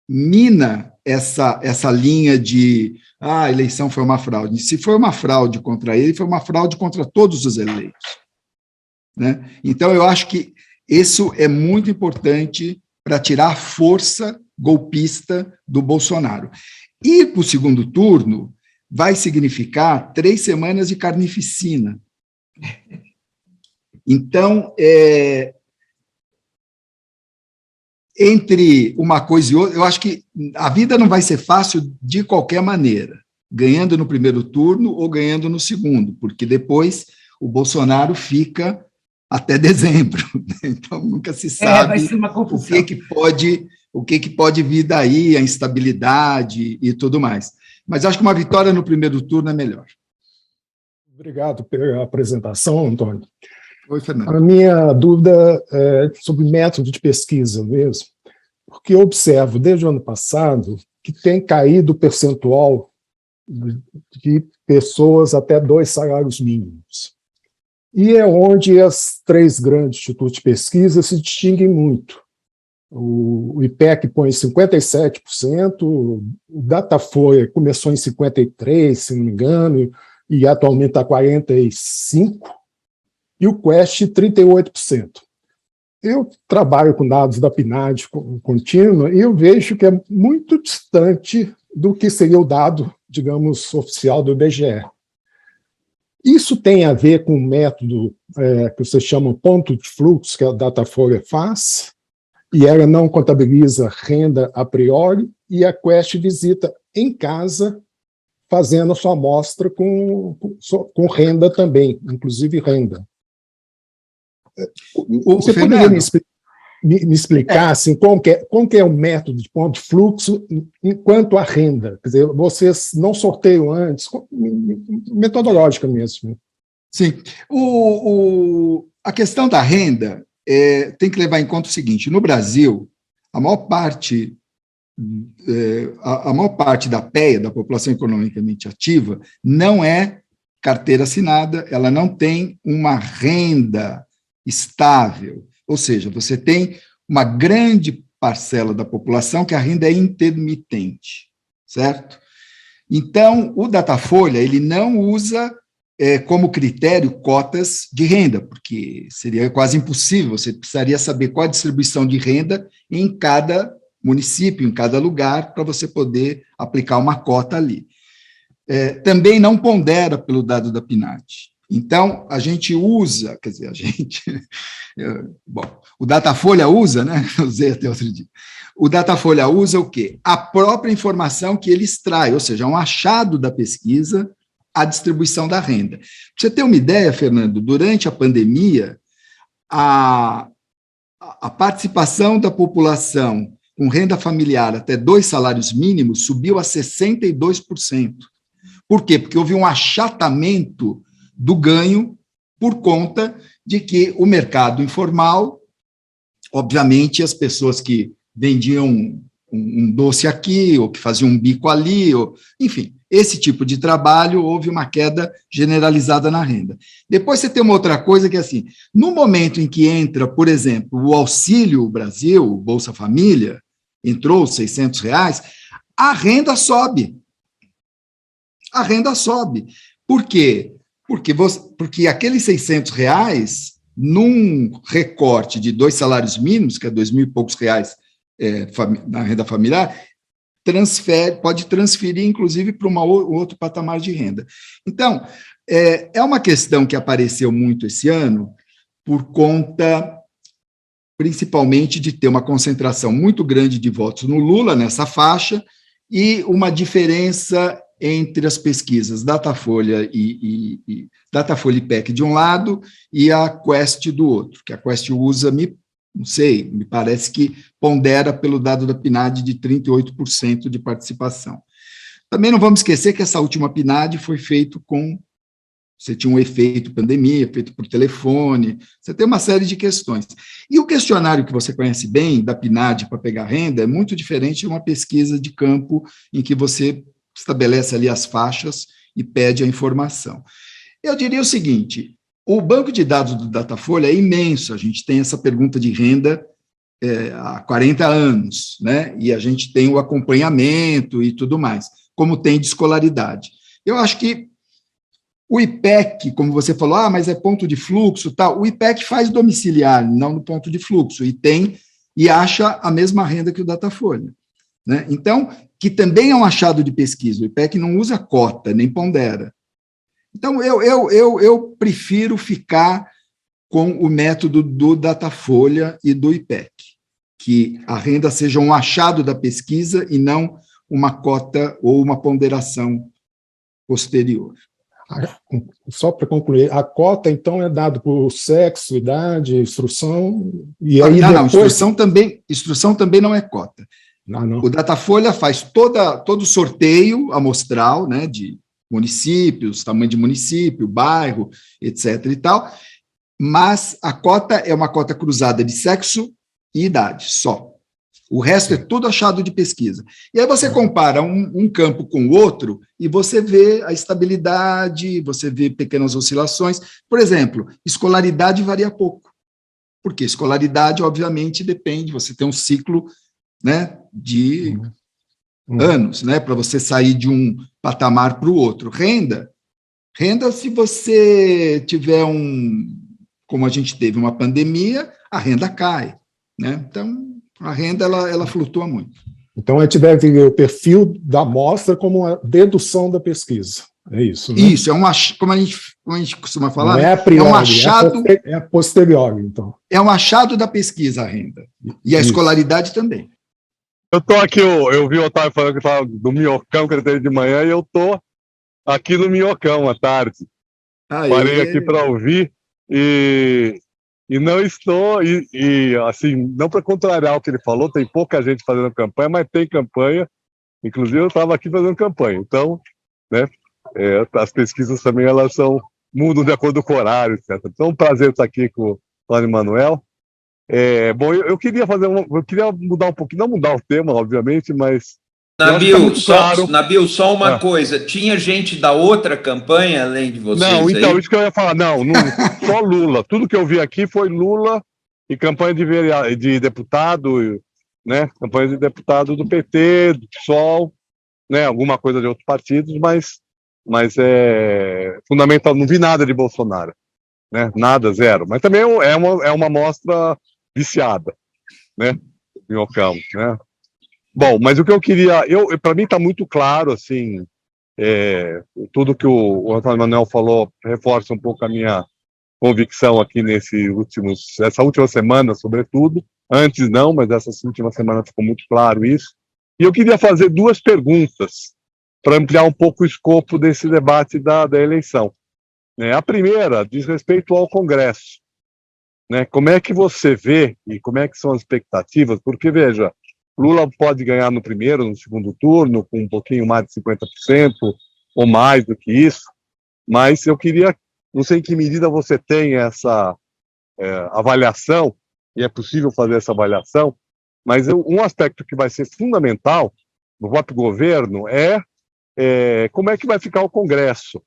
mina essa linha de a eleição foi uma fraude. Se foi uma fraude contra ele, foi uma fraude contra todos os eleitos. Né? Então, eu acho que isso é muito importante para tirar a força golpista do Bolsonaro. Ir para o segundo turno vai significar 3 semanas de carnificina. Então, entre uma coisa e outra, eu acho que a vida não vai ser fácil de qualquer maneira, ganhando no primeiro turno ou ganhando no segundo, porque depois o Bolsonaro fica até dezembro, então nunca se sabe vai ser uma confusão. o que pode vir daí, a instabilidade e tudo mais. Mas acho que uma vitória no primeiro turno é melhor. Obrigado pela apresentação, Antônio. Oi, Fernando. A minha dúvida é sobre método de pesquisa mesmo, porque eu observo desde o ano passado que tem caído o percentual de pessoas até 2 salários mínimos. E é onde as 3 grandes institutos de pesquisa se distinguem muito. O IPEC põe 57%, o Datafolha começou em 53%, se não me engano, e atualmente está 45%, e o Quest 38%. Eu trabalho com dados da PNAD contínua e eu vejo que é muito distante do que seria o dado, digamos, oficial do IBGE. Isso tem a ver com o método que vocês chamam ponto de fluxo, que a Datafolha faz, e ela não contabiliza renda a priori, e a Quest visita em casa, fazendo a sua amostra com renda também, inclusive renda. Você poderia me explicar assim, como que é o método de ponto de fluxo enquanto a renda? Quer dizer, vocês não sorteiam antes, metodológica mesmo. Sim. A questão da renda tem que levar em conta o seguinte: no Brasil, a maior parte da PEA, da população economicamente ativa, não é carteira assinada, ela não tem uma renda estável, ou seja, você tem uma grande parcela da população que a renda é intermitente, certo? Então, o Datafolha, ele não usa como critério cotas de renda, porque seria quase impossível, você precisaria saber qual a distribuição de renda em cada município, em cada lugar, para você poder aplicar uma cota ali. Também não pondera pelo dado da PNAD. Então, a gente usa, quer dizer, o Datafolha usa, né? Eu usei até outro dia. O Datafolha usa o quê? A própria informação que ele extrai, ou seja, um achado da pesquisa, a distribuição da renda. Para você ter uma ideia, Fernando, durante a pandemia, a participação da população com renda familiar até 2 salários mínimos subiu a 62%. Por quê? Porque houve um achatamento do ganho por conta de que o mercado informal, obviamente, as pessoas que vendiam um doce aqui, ou que faziam um bico ali, enfim, esse tipo de trabalho, houve uma queda generalizada na renda. Depois você tem uma outra coisa que é assim, no momento em que entra, por exemplo, o Auxílio Brasil, o Bolsa Família, entrou R$600, a renda sobe. A renda sobe. Por quê? Porque aqueles R$600, num recorte de 2 salários mínimos, que é 2.000 e poucos reais na renda familiar, pode transferir, inclusive, para um outro patamar de renda. Então, é uma questão que apareceu muito esse ano, por conta, principalmente, de ter uma concentração muito grande de votos no Lula, nessa faixa, e uma diferença entre as pesquisas Datafolha e Datafolha e IPEC de um lado e a Quest do outro, que a Quest usa, não sei, me parece que pondera pelo dado da PNAD de 38% de participação. Também não vamos esquecer que essa última PNAD foi feito com... Você tinha um efeito pandemia, feito por telefone, você tem uma série de questões. E o questionário que você conhece bem, da PNAD para pegar renda, é muito diferente de uma pesquisa de campo em que você estabelece ali as faixas e pede a informação. Eu diria o seguinte, o banco de dados do Datafolha é imenso, a gente tem essa pergunta de renda há 40 anos, né? E a gente tem o acompanhamento e tudo mais, como tem de escolaridade. Eu acho que o IPEC, como você falou, mas é ponto de fluxo, tal. O IPEC faz domiciliar, não no ponto de fluxo, e acha a mesma renda que o Datafolha, né? Então, que também é um achado de pesquisa. O IPEC não usa cota, nem pondera. Então, eu prefiro ficar com o método do Datafolha e do IPEC, que a renda seja um achado da pesquisa e não uma cota ou uma ponderação posterior. Só para concluir, a cota, então, é dada por sexo, idade, instrução, e aí não, depois... instrução também não é cota. Não. O Datafolha faz todo o sorteio amostral, né, de municípios, tamanho de município, bairro, etc. e tal, mas a cota é uma cota cruzada de sexo e idade, só. O resto é tudo achado de pesquisa. E aí você compara um campo com o outro e você vê a estabilidade, você vê pequenas oscilações. Por exemplo, escolaridade varia pouco, porque escolaridade, obviamente, depende, você tem um ciclo, né, de anos, né, para você sair de um patamar para o outro. Renda, se você tiver como a gente teve uma pandemia, a renda cai, né? Então, a renda, ela flutua muito. Então, a gente deve ver o perfil da amostra como uma dedução da pesquisa. É isso, né? Isso, como a gente costuma falar, não é a priori, é um achado... É a posteriori, então. É um achado da pesquisa, a renda. E a escolaridade também. Eu estou aqui, eu vi o Otávio falando que estava do Minhocão, que ele teve de manhã, e eu estou aqui no Minhocão à tarde. Parei aqui para ouvir e não estou, assim, não para contrariar o que ele falou, tem pouca gente fazendo campanha, mas tem campanha, inclusive eu estava aqui fazendo campanha, então, né, as pesquisas também, elas mudam de acordo com o horário, etc. Então, é um prazer estar aqui com o Antônio Manuel. Bom, eu queria mudar um pouquinho, não mudar o tema, obviamente, mas... Nabil, só uma coisa, tinha gente da outra campanha, além de vocês? Não, então, aí? isso que eu ia falar, não, só Lula, tudo que eu vi aqui foi Lula e campanha de deputado, né, campanha de deputado do PT, do PSOL, né, alguma coisa de outros partidos, mas é fundamental, não vi nada de Bolsonaro, né, nada, zero, mas também é uma amostra viciada, né, Minhocão, né. Bom, mas o que eu queria, para mim está muito claro, assim, tudo que o Antônio Manuel falou reforça um pouco a minha convicção aqui essa última semana, sobretudo. Antes não, mas essa última semana ficou muito claro isso. E eu queria fazer duas perguntas para ampliar um pouco o escopo desse debate da eleição. A primeira diz respeito ao Congresso. Como é que você vê e como é que são as expectativas? Porque, veja, Lula pode ganhar no primeiro, no segundo turno, com um pouquinho mais de 50%, ou mais do que isso, mas eu queria, não sei em que medida você tem essa avaliação, e é possível fazer essa avaliação, mas um aspecto que vai ser fundamental no próprio governo é como é que vai ficar o Congresso.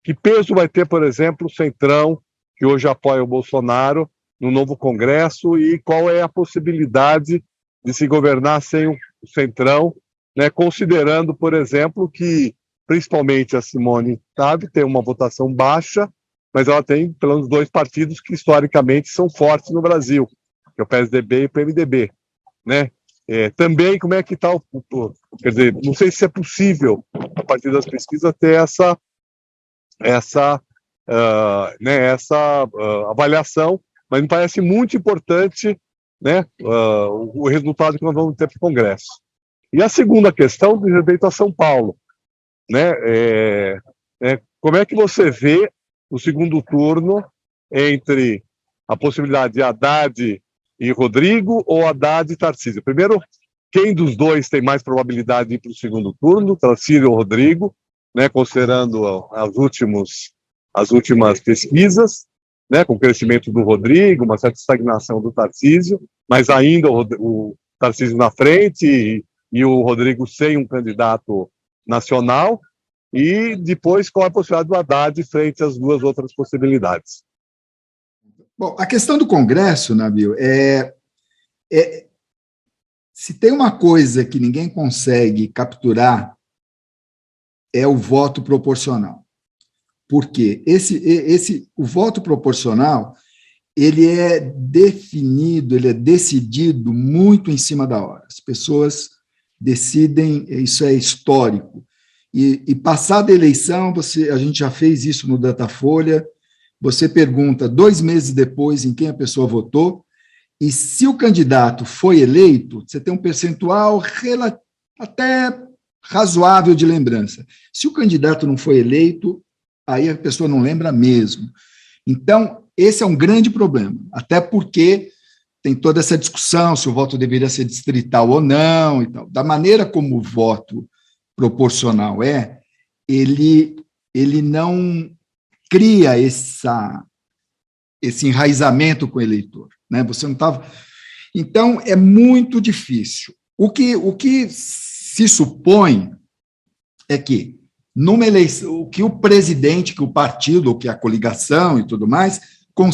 Que peso vai ter, por exemplo, o Centrão, que hoje apoia o Bolsonaro, no novo Congresso, e qual é a possibilidade de se governar sem o Centrão, né, considerando, por exemplo, que principalmente a Simone Tebet tem uma votação baixa, mas ela tem pelo menos dois partidos que historicamente são fortes no Brasil, que é o PSDB e o PMDB, né? Também como é que está quer dizer, não sei se é possível a partir das pesquisas ter essa avaliação, mas me parece muito importante, né, o resultado que nós vamos ter para o Congresso. E a segunda questão diz respeito a São Paulo, né? Como é que você vê o segundo turno entre a possibilidade de Haddad e Rodrigo ou Haddad e Tarcísio? Primeiro, quem dos dois tem mais probabilidade de ir para o segundo turno, Tarcísio ou Rodrigo, né, considerando as últimas pesquisas, né, com o crescimento do Rodrigo, uma certa estagnação do Tarcísio, mas ainda o Tarcísio na frente e o Rodrigo sem um candidato nacional, e depois qual a possibilidade do Haddad frente às duas outras possibilidades. Bom, a questão do Congresso, Nabil, se tem uma coisa que ninguém consegue capturar, é o voto proporcional. Por quê? O voto proporcional, ele é definido, ele é decidido muito em cima da hora. As pessoas decidem, isso é histórico. E passada a eleição, a gente já fez isso no Datafolha, você pergunta 2 meses depois em quem a pessoa votou, e se o candidato foi eleito, você tem um percentual até razoável de lembrança. Se o candidato não foi eleito, aí a pessoa não lembra mesmo. Então, esse é um grande problema, até porque tem toda essa discussão se o voto deveria ser distrital ou não, e tal. Da maneira como o voto proporcional ele não cria esse enraizamento com o eleitor, né? Você não estava. Então, é muito difícil. O que se supõe é que, numa eleição, o que o presidente, que o partido, ou que a coligação e tudo mais, o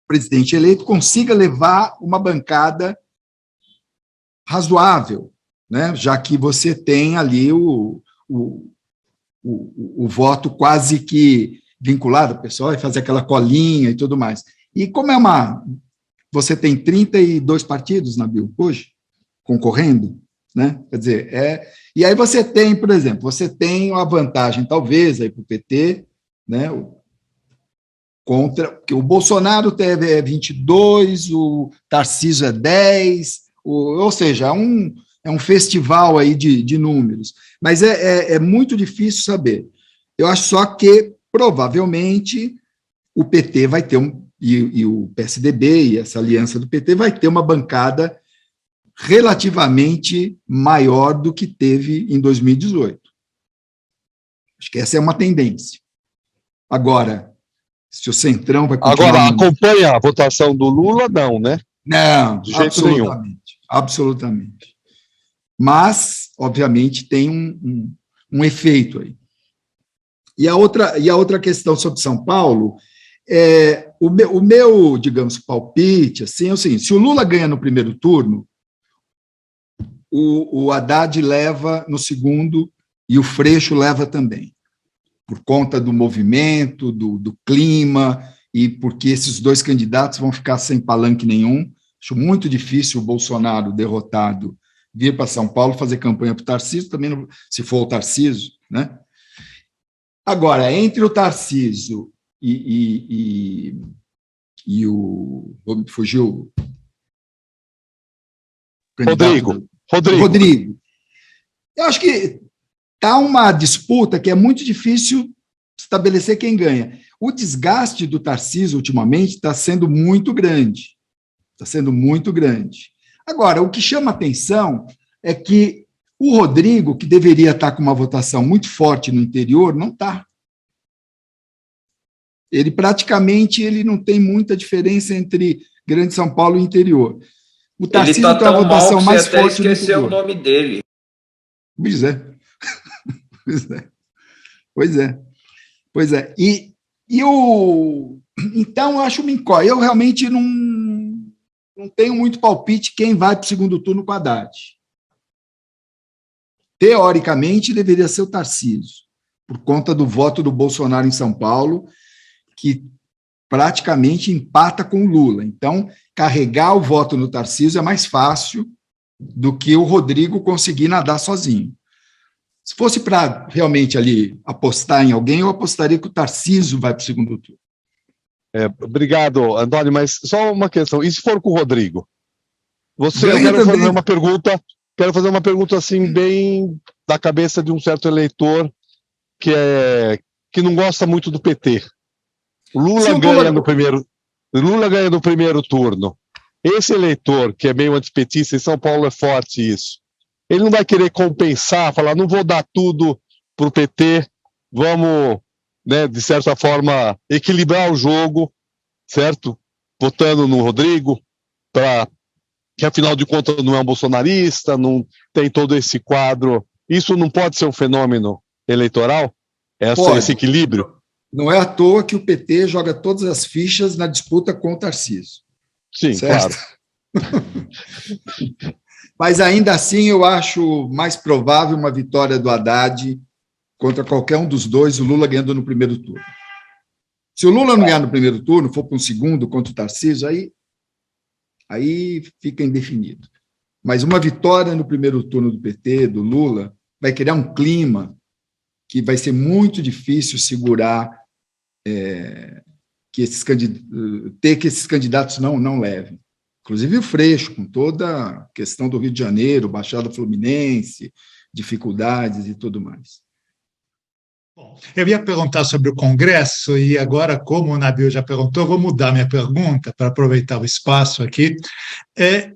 presidente eleito consiga levar uma bancada razoável, né? Já que você tem ali o voto quase que vinculado, o pessoal vai fazer aquela colinha e tudo mais. E como você tem 32 partidos, Nabil, hoje, concorrendo, né? Quer dizer, e aí você tem, por exemplo, você tem uma vantagem, talvez, aí para o PT, né? Porque o Bolsonaro teve 22, o Tarcísio é 10, ou seja, é um festival aí de números. Mas é muito difícil saber. Eu acho só que, provavelmente, o PT vai ter e o PSDB e essa aliança do PT vai ter uma bancada relativamente maior do que teve em 2018. Acho que essa é uma tendência. Agora, se o Centrão vai continuar... Agora, acompanha a votação do Lula? Não, né? Não, de jeito nenhum. Absolutamente. Mas, obviamente, tem um efeito aí. E a outra questão sobre São Paulo, o meu, digamos, palpite, assim, é o seguinte: se o Lula ganha no primeiro turno, o Haddad leva no segundo e o Freixo leva também, por conta do movimento, do clima, e porque esses dois candidatos vão ficar sem palanque nenhum. Acho muito difícil o Bolsonaro, derrotado, vir para São Paulo fazer campanha para o Tarcísio, também não, se for o Tarcísio, né? Agora, entre o Tarcísio e o... Fugiu... Rodrigo. Eu acho que está uma disputa que é muito difícil estabelecer quem ganha. O desgaste do Tarcísio, ultimamente, está sendo muito grande. Agora, o que chama atenção é que o Rodrigo, que deveria estar com uma votação muito forte no interior, não está. Ele praticamente não tem muita diferença entre Grande São Paulo e interior. O Tarcísio ele está tão mal que mais você até forte esqueceu o nome dele. Pois é. Então, eu acho uma eu realmente não tenho muito palpite quem vai para o segundo turno com a Haddad. Teoricamente, deveria ser o Tarcísio, por conta do voto do Bolsonaro em São Paulo, que praticamente empata com o Lula. Então, carregar o voto no Tarcísio é mais fácil do que o Rodrigo conseguir nadar sozinho. Se fosse para realmente ali apostar em alguém, eu apostaria que o Tarcísio vai para o segundo turno. Obrigado, Antônio, mas só uma questão. E se for com o Rodrigo? Eu quero fazer uma pergunta assim, bem da cabeça de um certo eleitor que não gosta muito do PT. Lula ganha no primeiro turno. esse eleitor, que é meio antipetista, em São Paulo é forte isso, ele não vai querer compensar, falar, não vou dar tudo para o PT, vamos, né, de certa forma, equilibrar o jogo, certo? Votando no Rodrigo, que afinal de contas não é um bolsonarista, não tem todo esse quadro. Isso não pode ser um fenômeno eleitoral? Esse equilíbrio? Não é à toa que o PT joga todas as fichas na disputa com o Tarcísio. Sim, certo? Claro. Mas ainda assim eu acho mais provável uma vitória do Haddad contra qualquer um dos dois, o Lula ganhando no primeiro turno. Se o Lula não ganhar no primeiro turno, for para um segundo contra o Tarcísio, aí fica indefinido. Mas uma vitória no primeiro turno do PT, do Lula, vai criar um clima que vai ser muito difícil segurar, que esses candidatos não levem. Inclusive o Freixo, com toda a questão do Rio de Janeiro, Baixada Fluminense, dificuldades e tudo mais. Bom, eu ia perguntar sobre o Congresso, e agora, como o Nabil já perguntou, vou mudar minha pergunta para aproveitar o espaço aqui.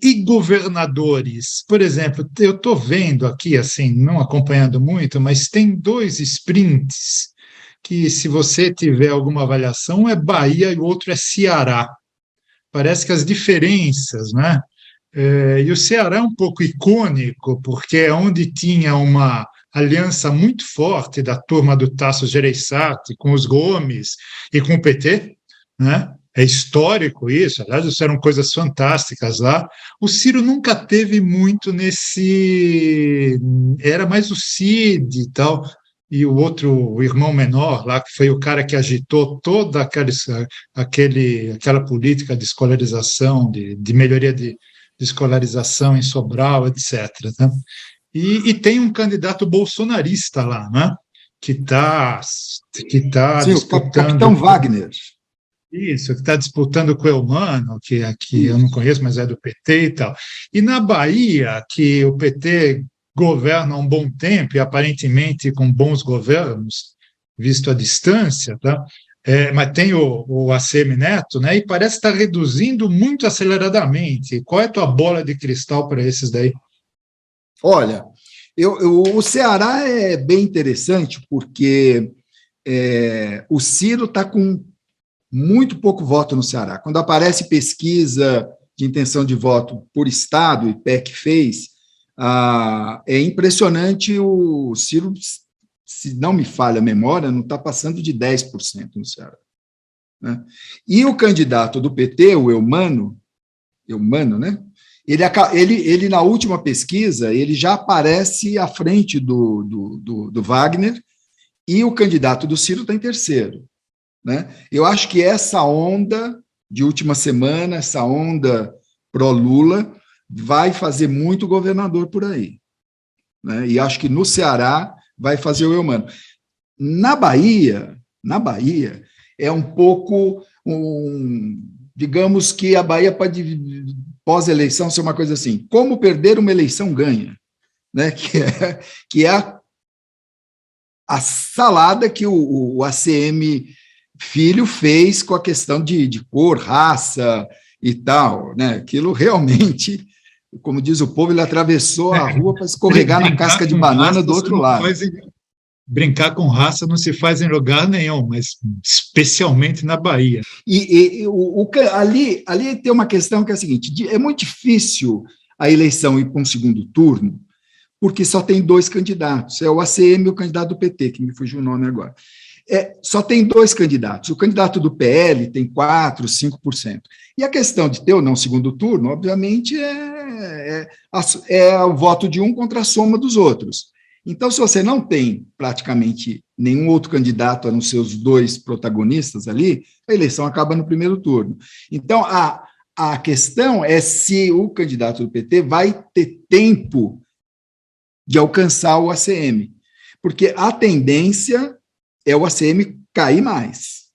E governadores? Por exemplo, eu estou vendo aqui, assim, não acompanhando muito, mas tem 2 sprints que, se você tiver alguma avaliação, um é Bahia e o outro é Ceará. Parece que as diferenças, né? E o Ceará é um pouco icônico, porque é onde tinha uma aliança muito forte da turma do Tasso Gereissati com os Gomes e com o PT, né? É histórico isso, aliás, isso eram coisas fantásticas lá. O Ciro nunca teve muito nesse... Era mais o Cid e tal, e o outro, o irmão menor lá, que foi o cara que agitou toda aquela política de escolarização, de melhoria de escolarização em Sobral, etc., né? E tem um candidato bolsonarista lá, né? Que está disputando... O capitão Wagner. Isso, que está disputando com o Eumano, que aqui eu não conheço, mas é do PT e tal. E na Bahia, que o PT governa há um bom tempo, e aparentemente com bons governos, visto a distância, tá? Mas tem o ACM Neto, né? E parece estar reduzindo muito aceleradamente. Qual é a tua bola de cristal para esses daí? Olha, o Ceará é bem interessante porque o Ciro está com muito pouco voto no Ceará. Quando aparece pesquisa de intenção de voto por estado, o IPEC fez, é impressionante. O Ciro, se não me falha a memória, não está passando de 10% no Ceará, né? E o candidato do PT, o Eumano, né? Ele, na última pesquisa, ele já aparece à frente do Wagner, e o candidato do Ciro está em terceiro, né? Eu acho que essa onda de última semana, essa onda pró-Lula, vai fazer muito governador por aí, né? E acho que no Ceará vai fazer o Eumano. Na Bahia é um pouco, digamos que a Bahia pode, pós-eleição, ser uma coisa assim, como perder uma eleição ganha, né? Que é a salada que o ACM Filho fez com a questão de cor, raça e tal, né? Aquilo realmente, como diz o povo, ele atravessou a rua para escorregar na casca de banana do outro lado. Brincar com raça não se faz em lugar nenhum, mas especialmente na Bahia. Ali tem uma questão que é a seguinte: é muito difícil a eleição ir para um segundo turno, porque só tem 2 candidatos, é o ACM e o candidato do PT, que me fugiu o nome agora. Só tem 2 candidatos, o candidato do PL tem 4%, 5%. E a questão de ter ou não segundo turno, obviamente, é o voto de um contra a soma dos outros. Então, se você não tem praticamente nenhum outro candidato a não ser os 2 protagonistas ali, a eleição acaba no primeiro turno. Então, a questão é se o candidato do PT vai ter tempo de alcançar o ACM, porque a tendência é o ACM cair mais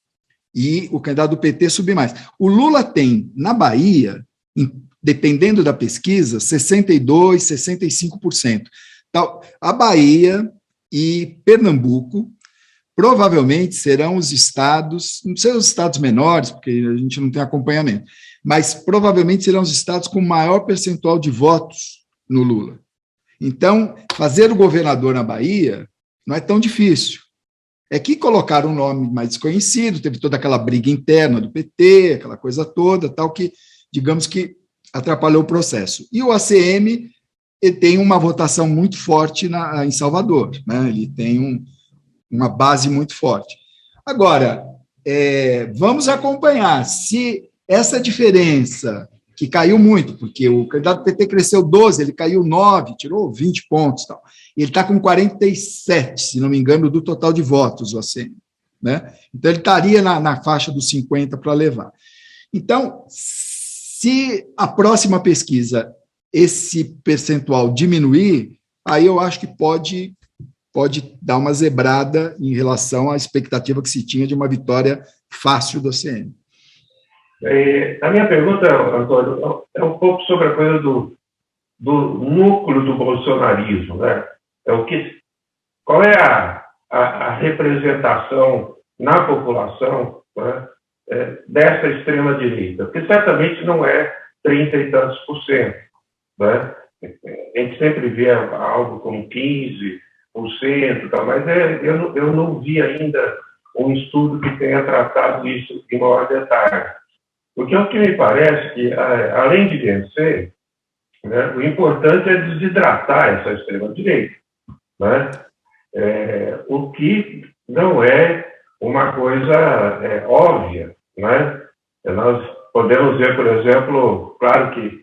e o candidato do PT subir mais. O Lula tem, na Bahia, dependendo da pesquisa, 62%, 65%. Então, a Bahia e Pernambuco provavelmente serão os estados, não sei os estados menores, porque a gente não tem acompanhamento, mas provavelmente serão os estados com maior percentual de votos no Lula. Então, fazer o governador na Bahia não é tão difícil. É que colocaram um nome mais desconhecido, teve toda aquela briga interna do PT, aquela coisa toda, tal, que, digamos que, atrapalhou o processo. E o ACM ele tem uma votação muito forte em Salvador, né? Ele tem uma base muito forte. Agora, vamos acompanhar se essa diferença, que caiu muito, porque o candidato do PT cresceu 12, ele caiu 9, tirou 20 pontos. Tal. Ele está com 47, se não me engano, do total de votos, o ACM. Né? Então, ele estaria na faixa dos 50 para levar. Então, se a próxima pesquisa esse percentual diminuir, aí eu acho que pode dar uma zebrada em relação à expectativa que se tinha de uma vitória fácil do ACM. A minha pergunta, Antônio, é um pouco sobre a coisa do núcleo do bolsonarismo, né? Qual é a representação na população, né, dessa extrema-direita? Porque certamente não é 30 e tantos %, né? A gente sempre vê algo como 15%, tal, mas eu não vi ainda um estudo que tenha tratado isso em maior detalhe. Porque o que me parece que, além de vencer, né, o importante é desidratar essa extrema-direita, né? O que não é uma coisa óbvia, né? Nós podemos ver, por exemplo, claro que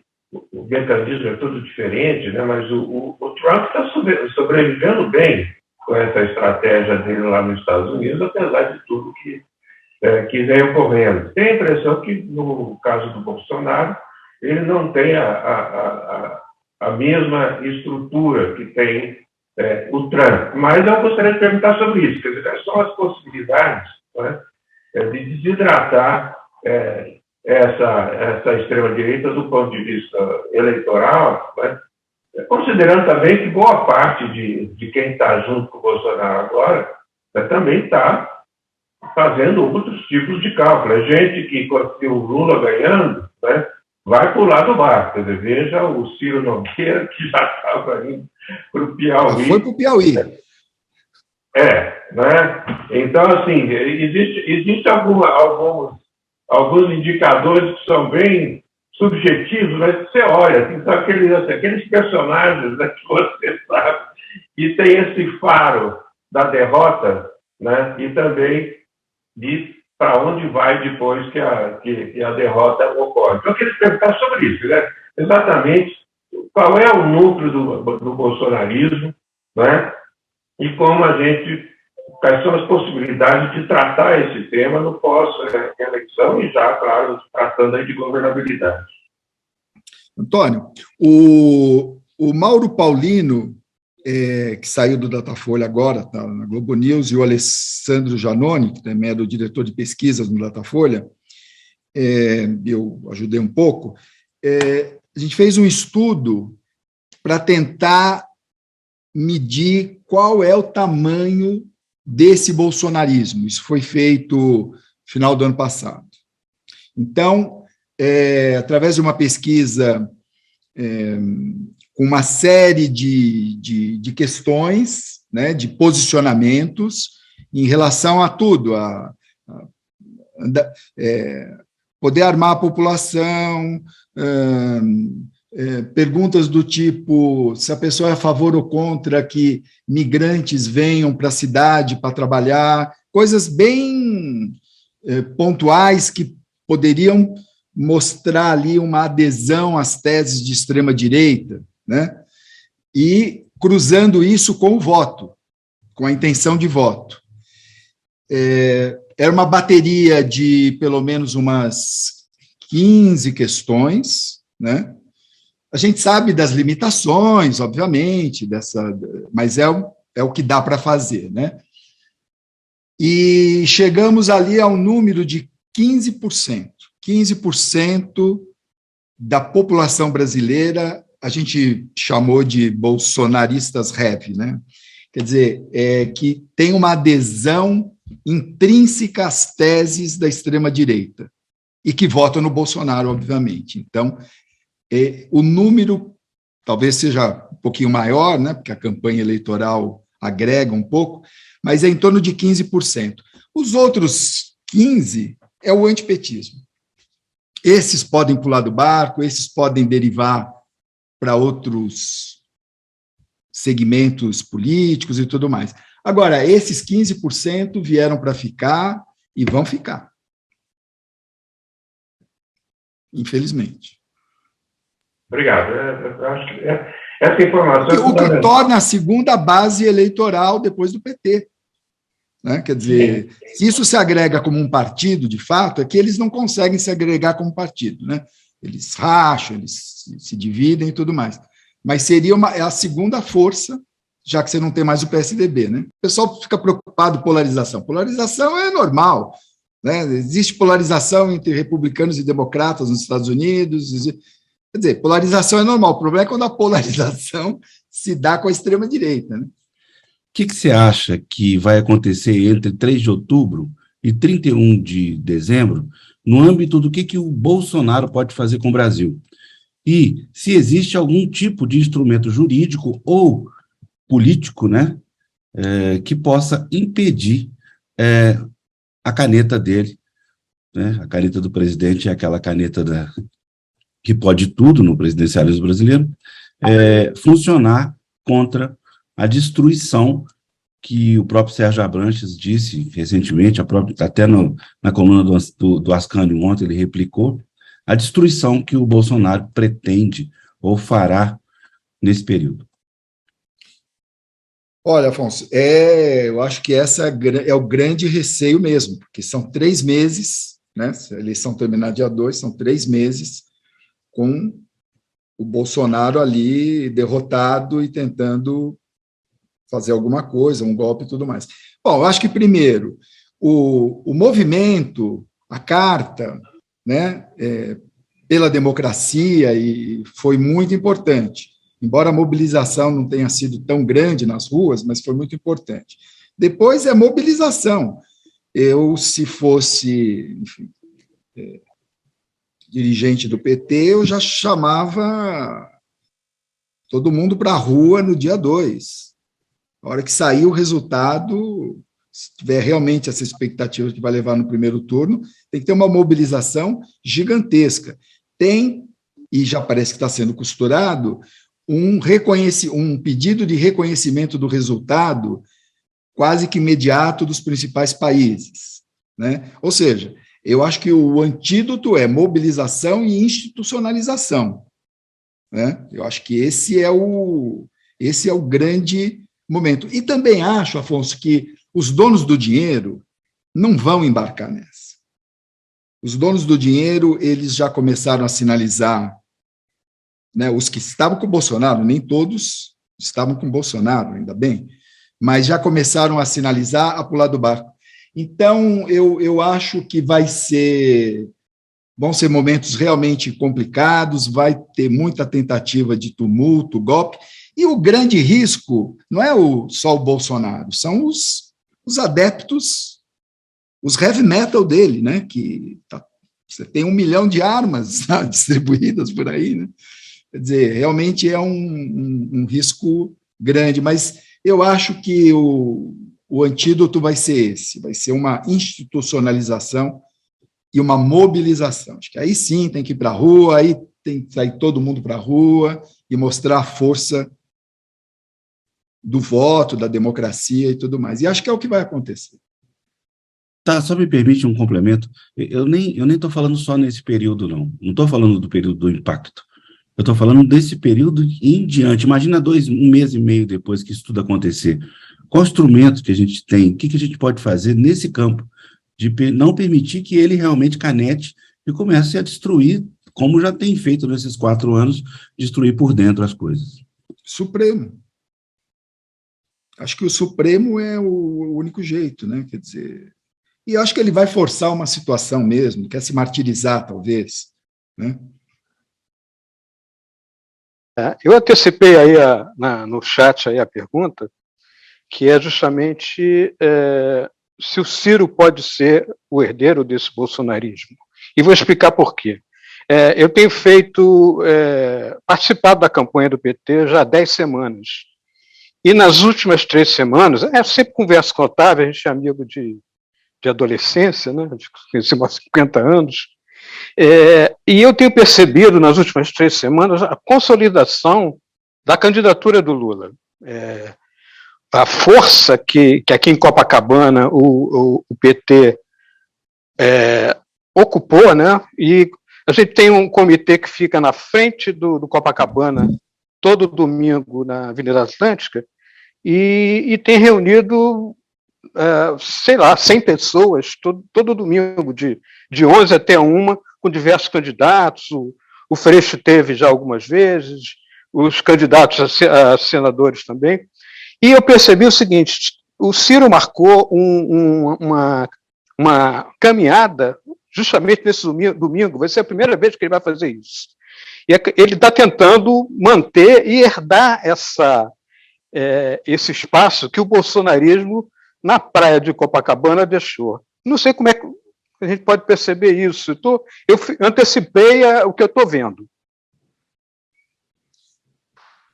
o mecanismo é tudo diferente, né? Mas o Trump está sobrevivendo bem com essa estratégia dele lá nos Estados Unidos, apesar de tudo que vem ocorrendo. Tem a impressão que, no caso do Bolsonaro, ele não tem a mesma estrutura que tem o Trump. Mas eu gostaria de perguntar sobre isso. Quer dizer, quais são as possibilidades, né, de desidratar essa extrema-direita do ponto de vista eleitoral, né, considerando também que boa parte de quem está junto com o Bolsonaro agora, né, também está fazendo outros tipos de cálculo. É gente que, com o Lula ganhando, né, vai para o lado do barco. Quer dizer, veja o Ciro Nogueira, que já estava indo para o Piauí. Foi para o Piauí. Né? Então, assim, existe alguns indicadores que são bem subjetivos, mas você olha, assim, são aqueles personagens, né, que você sabe, que tem esse faro da derrota, né, e também de para onde vai depois que a derrota ocorre. Então, eu queria te perguntar sobre isso, né? Exatamente qual é o núcleo do bolsonarismo, né? E quais são as possibilidades de tratar esse tema no pós-eleição e já, claro, tratando aí de governabilidade. Antônio, o Mauro Paulino, que saiu do Datafolha agora, está na Globo News, e o Alessandro Janoni, que também é o diretor de pesquisas no Datafolha, eu ajudei um pouco, a gente fez um estudo para tentar medir qual é o tamanho desse bolsonarismo. Isso foi feito no final do ano passado. Então, através de uma pesquisa com uma série de questões, né, de posicionamentos em relação a tudo, poder armar a população, perguntas do tipo se a pessoa é a favor ou contra que migrantes venham para a cidade para trabalhar, coisas bem pontuais que poderiam mostrar ali uma adesão às teses de extrema-direita, né? E cruzando isso com o voto, com a intenção de voto. Era uma bateria de pelo menos umas 15 questões, né? A gente sabe das limitações, obviamente, mas é o que dá para fazer, né? E chegamos ali ao número de 15%. 15% da população brasileira a gente chamou de bolsonaristas heavy, né? Quer dizer, que tem uma adesão intrínseca às teses da extrema-direita. e que votam no Bolsonaro, obviamente. Então, o número talvez seja um pouquinho maior, né, porque a campanha eleitoral agrega um pouco, mas é em torno de 15%. Os outros 15% é o antipetismo. Esses podem pular do barco, esses podem derivar para outros segmentos políticos e tudo mais. Agora, esses 15% vieram para ficar e vão ficar. Infelizmente. Obrigado. Eu acho que essa informação... O que torna a segunda base eleitoral depois do PT. Né? Quer dizer, se isso se agrega como um partido, de fato, é que eles não conseguem se agregar como partido. Né? Eles racham, eles se dividem e tudo mais. Mas seria a segunda força, já que você não tem mais o PSDB. Né? O pessoal fica preocupado com polarização. Polarização é normal. Né? Existe polarização entre republicanos e democratas nos Estados Unidos. Quer dizer, polarização é normal. O problema é quando a polarização se dá com a extrema-direita. Né? O que você acha que vai acontecer entre 3 de outubro e 31 de dezembro, no âmbito do que o Bolsonaro pode fazer com o Brasil? E se existe algum tipo de instrumento jurídico ou político, né, que possa impedir a caneta dele, né? A caneta do presidente é aquela caneta que pode tudo no presidencialismo brasileiro, funcionar contra a destruição que o próprio Sérgio Abranches disse recentemente, até na coluna do Ascânio ontem ele replicou, a destruição que o Bolsonaro pretende ou fará nesse período. Olha, Afonso, eu acho que essa é o grande receio mesmo, porque são 3 meses, né? Se a eleição terminar dia 2, são 3 meses com o Bolsonaro ali derrotado e tentando fazer alguma coisa, um golpe e tudo mais. Bom, eu acho que, primeiro, o movimento, a carta, né, pela democracia, e foi muito importante. Embora a mobilização não tenha sido tão grande nas ruas, mas foi muito importante. Depois é mobilização. Eu, se fosse, enfim, dirigente do PT, eu já chamava todo mundo para a rua no dia 2. A hora que sair o resultado, se tiver realmente essa expectativa que vai levar no primeiro turno, tem que ter uma mobilização gigantesca. Tem, e já parece que está sendo costurado, um pedido de reconhecimento do resultado quase que imediato dos principais países. Né? Ou seja, eu acho que o antídoto é mobilização e institucionalização. Né? Eu acho que esse é o grande momento. E também acho, Afonso, que os donos do dinheiro não vão embarcar nessa. Os donos do dinheiro, eles já começaram a sinalizar, né, os que estavam com o Bolsonaro, nem todos estavam com o Bolsonaro, ainda bem, mas já começaram a sinalizar a pular do barco. Então, eu acho que vão ser momentos realmente complicados, vai ter muita tentativa de tumulto, golpe, e o grande risco não é só o Bolsonaro, são os adeptos, os heavy metal dele, né, que você tem 1 milhão de armas distribuídas por aí, né? Quer dizer, realmente é um risco grande, mas eu acho que o antídoto vai ser esse, vai ser uma institucionalização e uma mobilização. Acho que aí sim tem que ir para a rua, aí tem que sair todo mundo para a rua e mostrar a força do voto, da democracia e tudo mais. E acho que é o que vai acontecer. Tá, só me permite um complemento. Eu nem estou falando só nesse período, não. Não estou falando do período do impacto. Eu estou falando desse período em diante. Imagina 1 mês e meio depois que isso tudo acontecer. Qual instrumento que a gente tem? O que a gente pode fazer nesse campo de não permitir que ele realmente canete e comece a destruir, como já tem feito nesses 4 anos, destruir por dentro as coisas? Supremo. Acho que o Supremo é o único jeito, né? Quer dizer, e acho que ele vai forçar uma situação mesmo, quer se martirizar, talvez, né? Eu antecipei aí no chat aí a pergunta, que é justamente se o Ciro pode ser o herdeiro desse bolsonarismo. E vou explicar por quê. Eu tenho participado da campanha do PT já há 10 semanas. E nas últimas 3 semanas, eu sempre converso com o Otávio, a gente é amigo de adolescência, né? Conhecemos há 50 anos. E eu tenho percebido nas últimas 3 semanas a consolidação da candidatura do Lula. A força que aqui em Copacabana o PT ocupou, né? E a gente tem um comitê que fica na frente do Copacabana todo domingo na Avenida Atlântica e tem reunido, sei lá, 100 pessoas todo domingo, de 11 até 1, com diversos candidatos. O Freixo teve já algumas vezes, os candidatos a senadores também. E eu percebi o seguinte: o Ciro marcou uma caminhada justamente nesse domingo, vai ser a primeira vez que ele vai fazer isso. E ele está tentando manter e herdar esse espaço que o bolsonarismo na praia de Copacabana deixou. Não sei como é que a gente pode perceber isso. Eu antecipei o que eu estou vendo.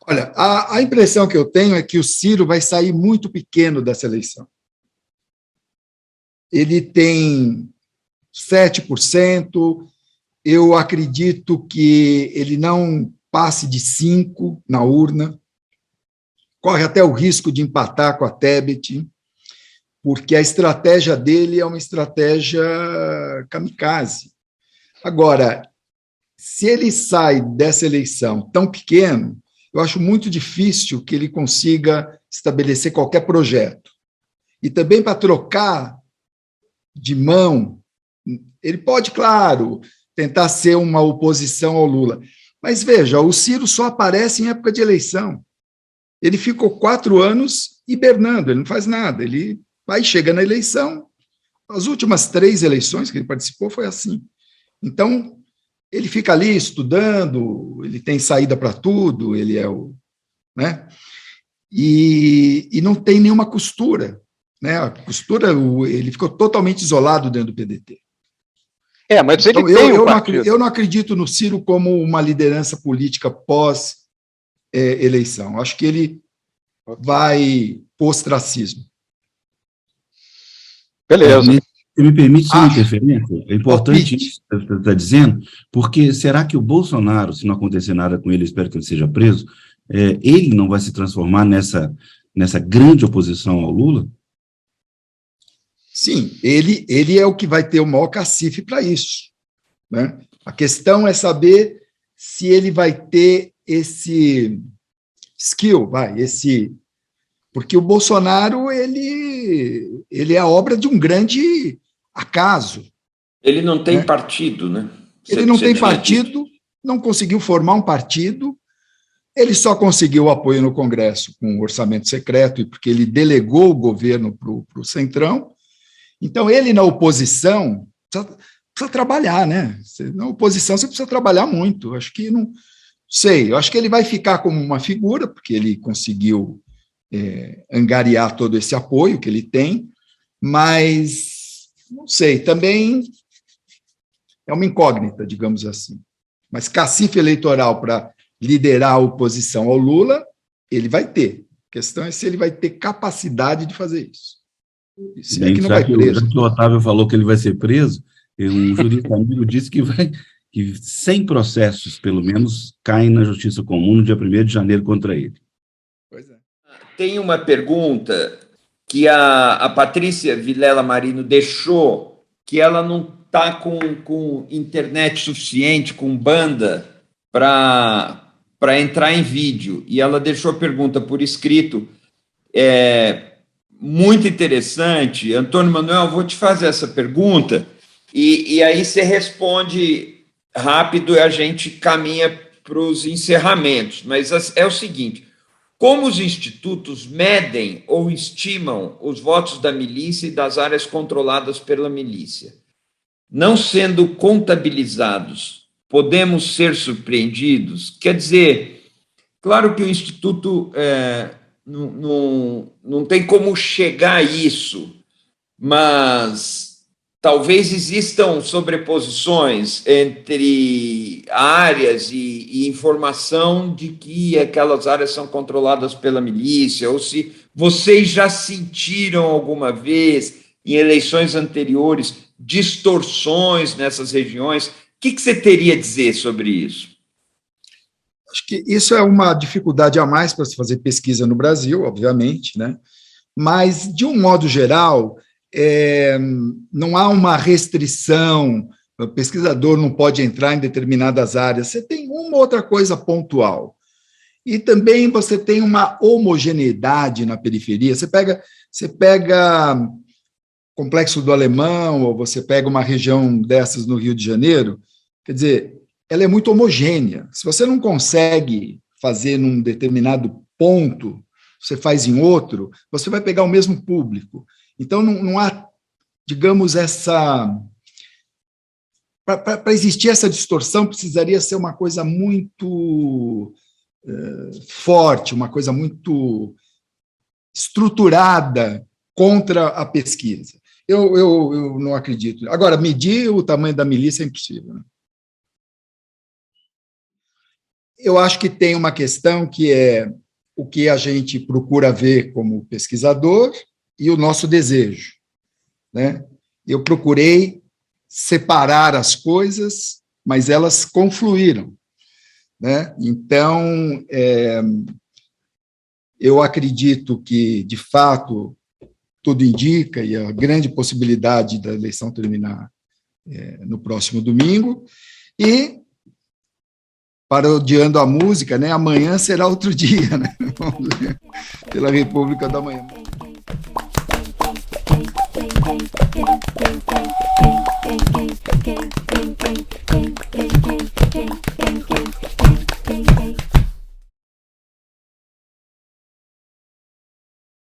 Olha, a impressão que eu tenho é que o Ciro vai sair muito pequeno dessa eleição. Ele tem 7%, eu acredito que ele não passe de 5% na urna, corre até o risco de empatar com a Tebet, porque a estratégia dele é uma estratégia kamikaze. Agora, se ele sai dessa eleição tão pequeno, eu acho muito difícil que ele consiga estabelecer qualquer projeto. E também para trocar de mão, ele pode, claro, tentar ser uma oposição ao Lula. Mas veja, o Ciro só aparece em época de eleição. Ele ficou 4 anos hibernando, ele não faz nada. Ele vai e chega na eleição. As últimas 3 eleições que ele participou foi assim. Então, ele fica ali estudando, ele tem saída para tudo, ele é o... né? E não tem nenhuma costura. Né? A costura, ele ficou totalmente isolado dentro do PDT. Mas ele então, tem eu não acredito no Ciro como uma liderança política pós-eleição. Acho que ele vai para o ostracismo. Beleza. Você me permite só uma interferência? É importante isso que você está dizendo, porque será que o Bolsonaro, se não acontecer nada com ele, eu espero que ele seja preso, ele não vai se transformar nessa grande oposição ao Lula? Sim, ele é o que vai ter o maior cacife para isso. Né? A questão é saber se ele vai ter esse skill, porque o Bolsonaro ele é a obra de um grande acaso. Ele não tem partido, né? Ele não tem partido, não conseguiu formar um partido, ele só conseguiu apoio no Congresso com o orçamento secreto e porque ele delegou o governo para o Centrão. Então, ele na oposição precisa trabalhar, né? Na oposição você precisa trabalhar muito. Acho que não sei, eu acho que ele vai ficar como uma figura, porque ele conseguiu angariar todo esse apoio que ele tem, mas não sei, também é uma incógnita, digamos assim. Mas cacife eleitoral para liderar a oposição ao Lula, ele vai ter. A questão é se ele vai ter capacidade de fazer isso. Se é que não vai preso. Já que o Otávio falou que ele vai ser preso, um jurista amigo disse que 100 processos, pelo menos, caem na justiça comum no dia 1º de janeiro contra ele. Pois é. Tem uma pergunta que a Patrícia Vilela Marino deixou, que ela não está com internet suficiente, com banda, para entrar em vídeo. E ela deixou a pergunta por escrito. Muito interessante. Antônio Manuel, vou te fazer essa pergunta, e aí você responde rápido e a gente caminha para os encerramentos. Mas é o seguinte: como os institutos medem ou estimam os votos da milícia e das áreas controladas pela milícia? Não sendo contabilizados, podemos ser surpreendidos? Quer dizer, claro que o Instituto não tem como chegar a isso, mas talvez existam sobreposições entre áreas e informação de que aquelas áreas são controladas pela milícia, ou se vocês já sentiram alguma vez, em eleições anteriores, distorções nessas regiões. O que você teria a dizer sobre isso? Acho que isso é uma dificuldade a mais para se fazer pesquisa no Brasil, obviamente, né? Mas, de um modo geral, não há uma restrição, o pesquisador não pode entrar em determinadas áreas, você tem uma outra coisa pontual. E também você tem uma homogeneidade na periferia. Você pega Complexo do Alemão, ou você pega uma região dessas no Rio de Janeiro, quer dizer, ela é muito homogênea. Se você não consegue fazer num determinado ponto, você faz em outro, você vai pegar o mesmo público. Então, não há, digamos, essa... Para existir essa distorção, precisaria ser uma coisa muito forte, uma coisa muito estruturada contra a pesquisa. Eu não acredito. Agora, medir o tamanho da milícia é impossível, né? Eu acho que tem uma questão que é o que a gente procura ver como pesquisador e o nosso desejo, né? Eu procurei separar as coisas, mas elas confluíram, né? Então, eu acredito que, de fato, tudo indica, e a grande possibilidade da eleição terminar no próximo domingo, e, parodiando a música, né, amanhã será outro dia, né? Pela República da Manhã.